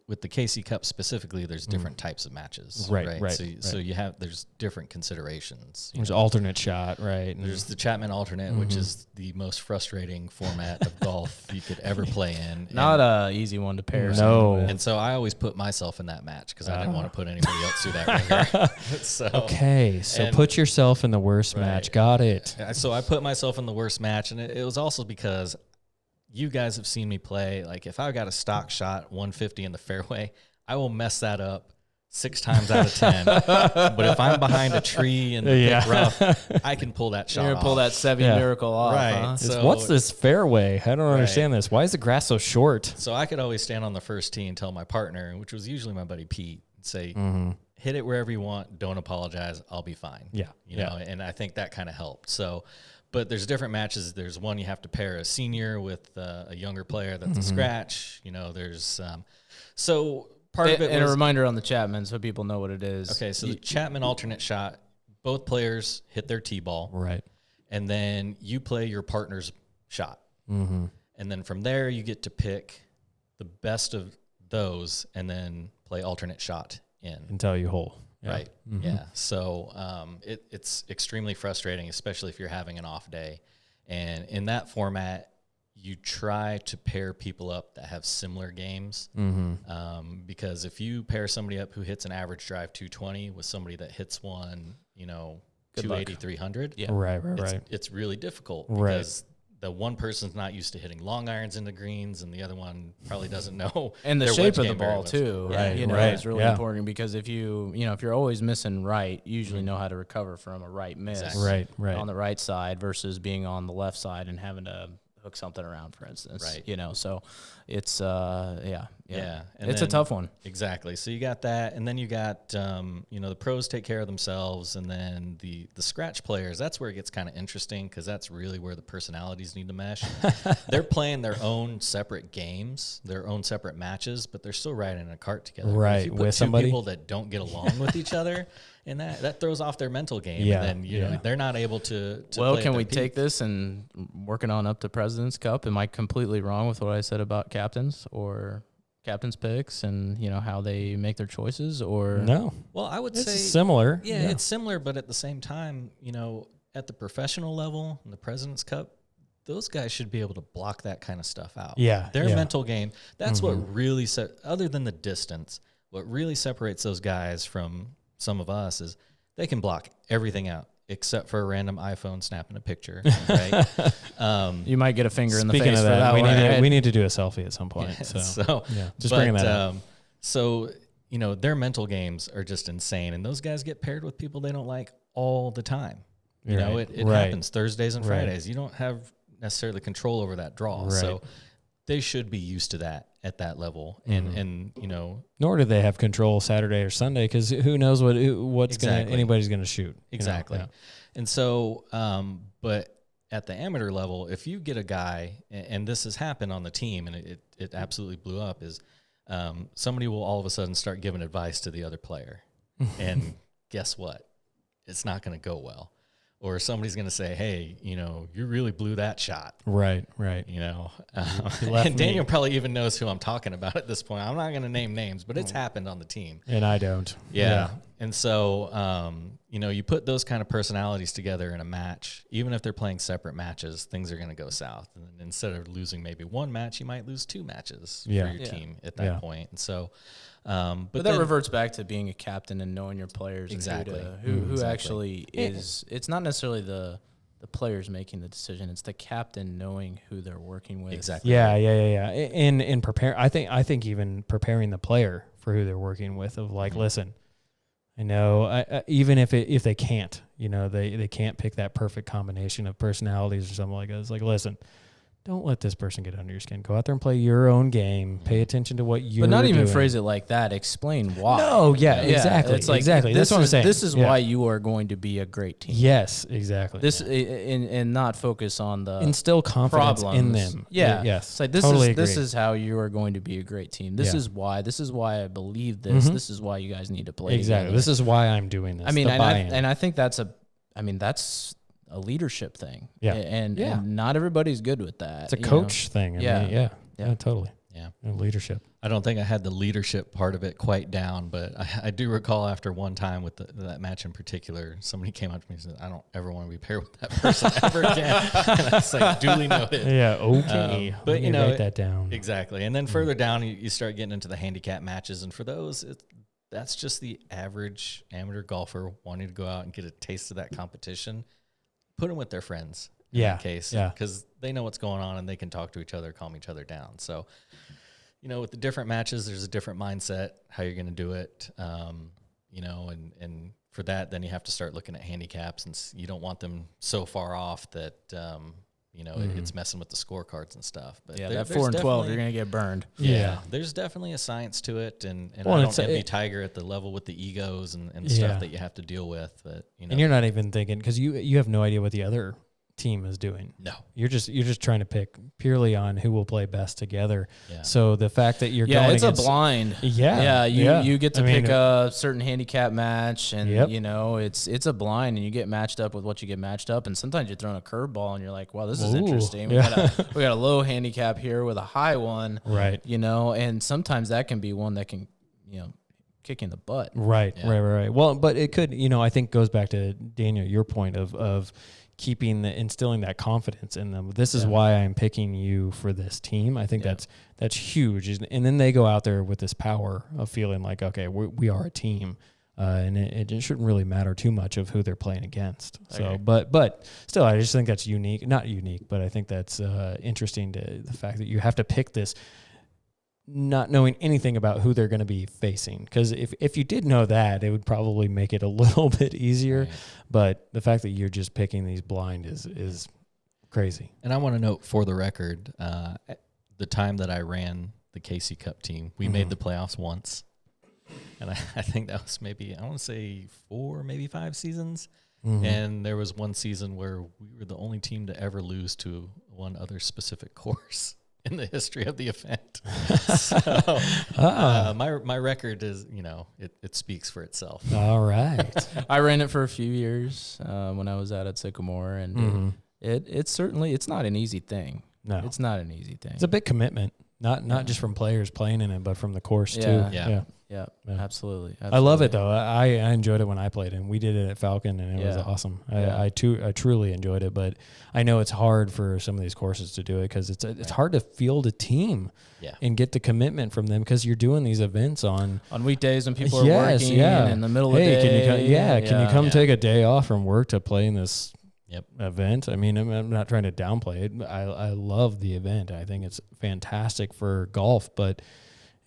with the KC Cup specifically. There's different types of matches, Right. So you have there's different considerations. There's alternate shot, right? And there's the Chapman alternate, which is the most frustrating format of golf you could ever play in. Not an easy one to pair. No. And so I always put myself in that match because I didn't want to put anybody else through that ringer. So put yourself in the worst match. Got it. So I put myself in the worst match, and it was also because you guys have seen me play. Like if I got a stock shot 150 in the fairway, I will mess that up 6 times out of 10. But if I'm behind a tree in the thick rough, I can pull that shot You're going to pull that Seve miracle off. Right. Huh? So What's this fairway? I don't understand this. Why is the grass so short? So I could always stand on the first tee and tell my partner, which was usually my buddy Pete, say, hit it wherever you want. Don't apologize. I'll be fine. Yeah. You know, and I think that kind of helped. So, but there's different matches. There's one you have to pair a senior with a younger player that's a scratch. You know, there's so part of it and was, a reminder on the Chapman so people know what it is. Okay, so the Chapman alternate shot, both players hit their tee ball. Right. And then you play your partner's shot. And then from there you get to pick the best of those and then play alternate shot in. Until you hole. Yeah. Right. Yeah. So it's extremely frustrating, especially if you're having an off day. And in that format, you try to pair people up that have similar games. Because if you pair somebody up who hits an average drive 220 with somebody that hits one, you know, 280, 300, Right. it's really difficult Right. because the one person's not used to hitting long irons into greens, and the other one probably doesn't know. And the their shape wedge of the game very ball much. too, Right, you know, right, is really important because if if you're always missing right, you usually know how to recover from a right miss Right. on the right side versus being on the left side and having to hook something around, for instance. Right. You know, so it's And it's a then- tough one. Exactly. So you got that, and then you got you know, the pros take care of themselves, and then the scratch players. That's where it gets kind of interesting because that's really where the personalities need to mesh. They're playing their own separate games, their own separate matches, but they're still riding in a cart together. But Right, if you put with two somebody. people that don't get along with each other, and that throws off their mental game. Yeah, And then you know they're not able to Well, play at can their we peak. take this and working on up to President's Cup? Am I completely wrong with what I said about captains or captain's picks and, you know, how they make their choices? Or No. Well, I would It's say similar. Yeah, it's similar, but at the same time, you know, at the professional level, in the President's Cup, those guys should be able to block that kind of stuff out. Yeah, Their yeah. mental game, that's what really, other than the distance, what really separates those guys from some of us is they can block everything out except for a random iPhone snapping a picture, right? you might get a finger in the Speaking face of for that, that we need to do a selfie at some point. Yeah, So, yeah, just bringing that up. So, you know, their mental games are just insane, and those guys get paired with people they don't like all the time. You know, it happens Thursdays and Fridays. You don't have necessarily control over that draw. Right. So they should be used to that at that level. And you know, Nor do they have control Saturday or Sunday because who knows what's Exactly. anybody's gonna shoot. exactly. You know? And so, but at the amateur level, if you get a guy, and this has happened on the team, and it absolutely blew up, is somebody will all of a sudden start giving advice to the other player. And guess what? It's not going to go well. Or somebody's going to say, hey, you know, you really blew that shot. Right. You know, left and Daniel me. probably even knows who I'm talking about at this point. I'm not going to name names, but it's happened on the team. And I don't. Yeah. And so, you know, you put those kind of personalities together in a match, even if they're playing separate matches, things are going to go south. And instead of losing maybe one match, you might lose 2 matches for your team at that point. And so, but that then, reverts back to being a captain and knowing your players. Exactly. And who actually is. It's not necessarily the players making the decision. It's the captain knowing who they're working with. Exactly. Yeah. In prepare, I think even preparing the player for who they're working with, of like, listen, I know, even if they can't, you know, they can't pick that perfect combination of personalities or something like that. It's like, listen, don't let this person get under your skin. Go out there and play your own game. Pay attention to what you're But not even doing. phrase it like that. Explain why. No, exactly. It's like, exactly. That's what I'm saying. This is why you are going to be a great team. Yes, exactly. And not focus on the instill confidence problems in them. Yeah. Yes. It's like this totally this agree. is how you are going to be a great team. This is why I believe this. This is why you guys need to play Exactly. together. This is why I'm doing this. I mean, the and I think that's a leadership thing. Yeah. And not everybody's good with that. It's a coach thing. I mean, yeah, totally. Yeah. Leadership. I don't think I had the leadership part of it quite down, but I do recall after one time with that match in particular, somebody came up to me and said, I don't ever want to be paired with that person ever again. And I was like, duly noted. Yeah, okay. But, Let me write that down. Exactly. And then further down, you start getting into the handicap matches. And for those, that's just the average amateur golfer wanting to go out and get a taste of that competition. Put them with their friends in that case. Because they know what's going on and they can talk to each other, calm each other down. So, with the different matches, there's a different mindset, how you're going to do it. And for that, then you have to start looking at handicaps, and you don't want them so far off that, it's messing with the scorecards and stuff. But that 4 and 12, you're going to get burned. Yeah. There's definitely a science to it. And I don't envy Tiger at the level with the egos and the stuff that you have to deal with. But, and you're not even thinking, because you have no idea what the other team is doing. No, you're just trying to pick purely on who will play best together. Yeah. So the fact that you're going it's against, a blind. You get to pick a certain handicap match, and it's a blind, and you get matched up with what you get matched up, and sometimes you're throwing a curveball, and you're like, wow, this is interesting. We got a low handicap here with a high one, right? And sometimes that can be one that can kick in the butt. Right. Well, but it could, I think goes back to Daniel, your point of instilling that confidence in them. This is why I'm picking you for this team. I think that's huge. And then they go out there with this power of feeling like, okay, we are a team. And it shouldn't really matter too much of who they're playing against. So, but still, I just think that's unique. Not unique, but I think that's interesting to the fact that you have to pick this not knowing anything about who they're going to be facing. Because if you did know that, it would probably make it a little bit easier. Right. But the fact that you're just picking these blind is crazy. And I want to note for the record, the time that I ran the KC Cup team, we made the playoffs once. And I think that was maybe, I want to say 4, maybe 5 seasons. And there was one season where we were the only team to ever lose to one other specific course in the history of the event. So my record is, it speaks for itself. All right. I ran it for a few years when I was out at Sycamore, and it's not an easy thing. No, it's not an easy thing. It's a big commitment, not just from players playing in it, but from the course too. Yeah, absolutely. I love it though. I enjoyed it when I played, and we did it at Falcon, and it was awesome. I truly enjoyed it, but I know it's hard for some of these courses to do it because it's hard to field a team and get the commitment from them because you're doing these events on weekdays when people are working in the middle of the day. Can you come take a day off from work to play in this event? I mean, I'm not trying to downplay it. I love the event. I think it's fantastic for golf, but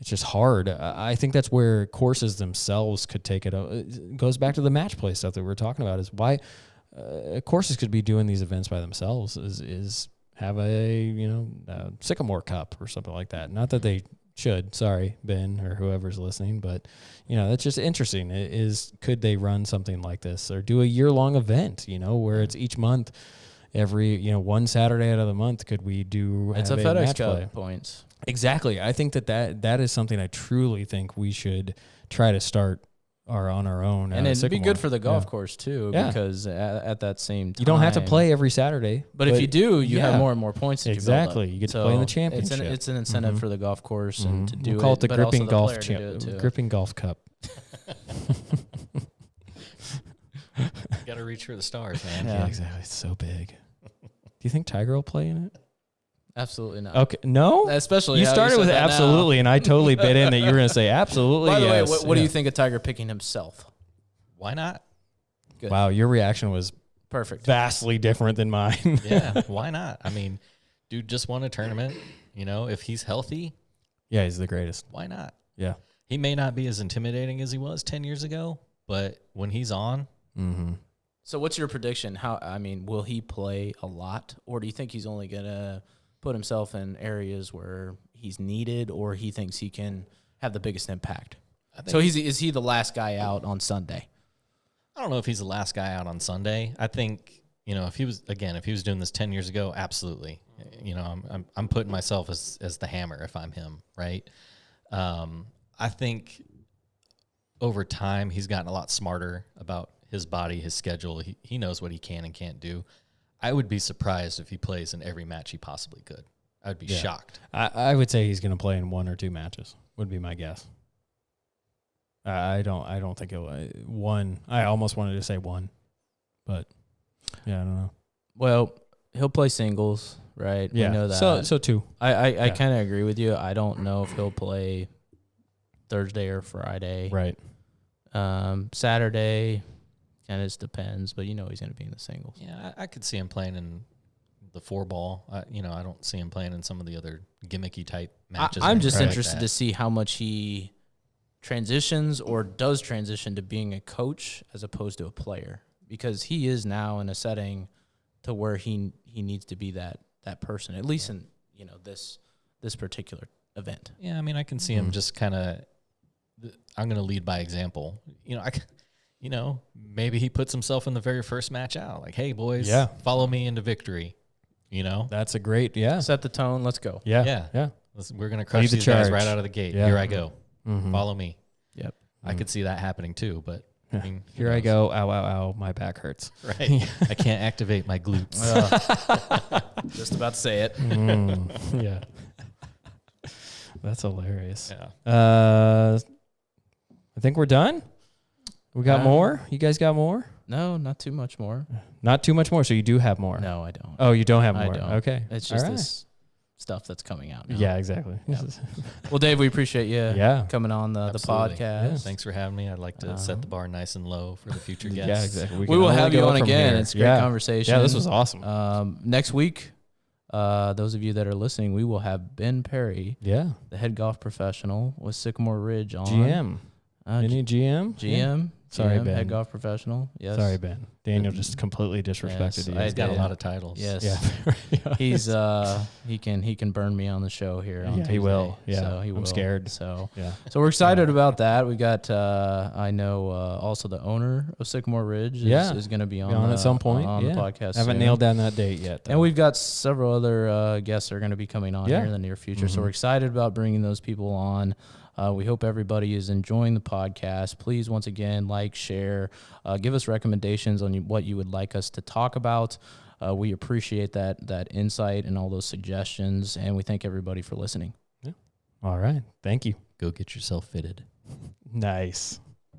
it's just hard. I think that's where courses themselves could take it. It goes back to the match play stuff that we were talking about, is why courses could be doing these events by themselves is have a Sycamore Cup or something like that. Not that they should, sorry, Ben or whoever's listening, but that's just interesting. Could they run something like this or do a year-long event, where it's each month, every, one Saturday out of the month, could we do it's a FedEx Cup points. Exactly. I think that is something I truly think we should try to start on our own. And it'd be good for the golf course too, because at that same time, you don't have to play every Saturday. But if you do, you have more and more points. Exactly. You get to play in the championship. It's an incentive for the golf course and to do we'll call it the but Gripping Golf Gripping Golf Cup. Got to reach for the stars, man. Yeah, exactly. It's so big. Do you think Tiger will play in it? Absolutely not. Okay, no. Especially you started with absolutely, and I totally bit in that you were going to say absolutely. By the way, what do you think of Tiger picking himself? Why not? Good. Wow, your reaction was perfect, vastly different than mine. Yeah, why not? I mean, dude just won a tournament. If he's healthy, he's the greatest. Why not? Yeah, he may not be as intimidating as he was 10 years ago, but when he's on. So, what's your prediction? Will he play a lot, or do you think he's only gonna put himself in areas where he's needed or he thinks he can have the biggest impact. So is he the last guy out on Sunday? I don't know if he's the last guy out on Sunday. I think, if he was doing this 10 years ago, absolutely. I'm putting myself as the hammer if I'm him, right? I think over time he's gotten a lot smarter about his body, his schedule. He knows what he can and can't do. I would be surprised if he plays in every match he possibly could. I would be shocked. I would say he's going to play in 1 or 2 matches, would be my guess. I don't think he'll one. I almost wanted to say 1, but yeah, I don't know. Well, he'll play singles, right? Yeah, we know that. So 2. I kind of agree with you. I don't know if he'll play Thursday or Friday. Right. Saturday kind of just depends, but he's going to be in the singles. Yeah, I could see him playing in the 4-ball. I don't see him playing in some of the other gimmicky type matches. I'm just interested to see how much he transitions or does transition to being a coach as opposed to a player, because he is now in a setting to where he needs to be that person, at least in this particular event. Yeah, I mean, I can see him just kind of. I'm going to lead by example. Maybe he puts himself in the very first match out. Like, hey, boys, follow me into victory. That's a great, set the tone. Let's go. Yeah. We're going to crush these guys right out of the gate. Yeah. Here I go. Mm-hmm. Follow me. Yep. I could see that happening too, but I mean, here I go. Ow, ow, ow. My back hurts. Right. I can't activate my glutes. Just about to say it. Yeah. That's hilarious. Yeah. I think we're done. We got more? You guys got more? No, not too much more. Not too much more. So you do have more. No, I don't. Oh, you don't have I more. don't. Okay. It's just this stuff that's coming out now. Yeah, exactly. Yeah. Well, Dave, we appreciate you coming on the podcast. Yeah, thanks for having me. I'd like to set the bar nice and low for the future guests. Yeah, exactly. We will have you on again. Here. It's a great conversation. Yeah, this was awesome. Next week, those of you that are listening, we will have Ben Perry, the head golf professional with Sycamore Ridge on. GM. Any GM? GM. Sorry, Ben. Head golf professional. Yes. Sorry, Ben. Daniel just completely disrespected you. He's got a lot of titles. Yes. Yeah. He's he can burn me on the show here. On Tuesday. He will. Yeah. So he will. I'm scared. So we're excited about that. We got I know also the owner of Sycamore Ridge is going to be on at some point on the podcast. I haven't nailed down that date yet, though. And we've got several other guests that are going to be coming on here in the near future. So we're excited about bringing those people on. We hope everybody is enjoying the podcast. Please, once again, like, share, give us recommendations on what you would like us to talk about. We appreciate that insight and all those suggestions, and we thank everybody for listening. Yeah. All right. Thank you. Go get yourself fitted. Nice.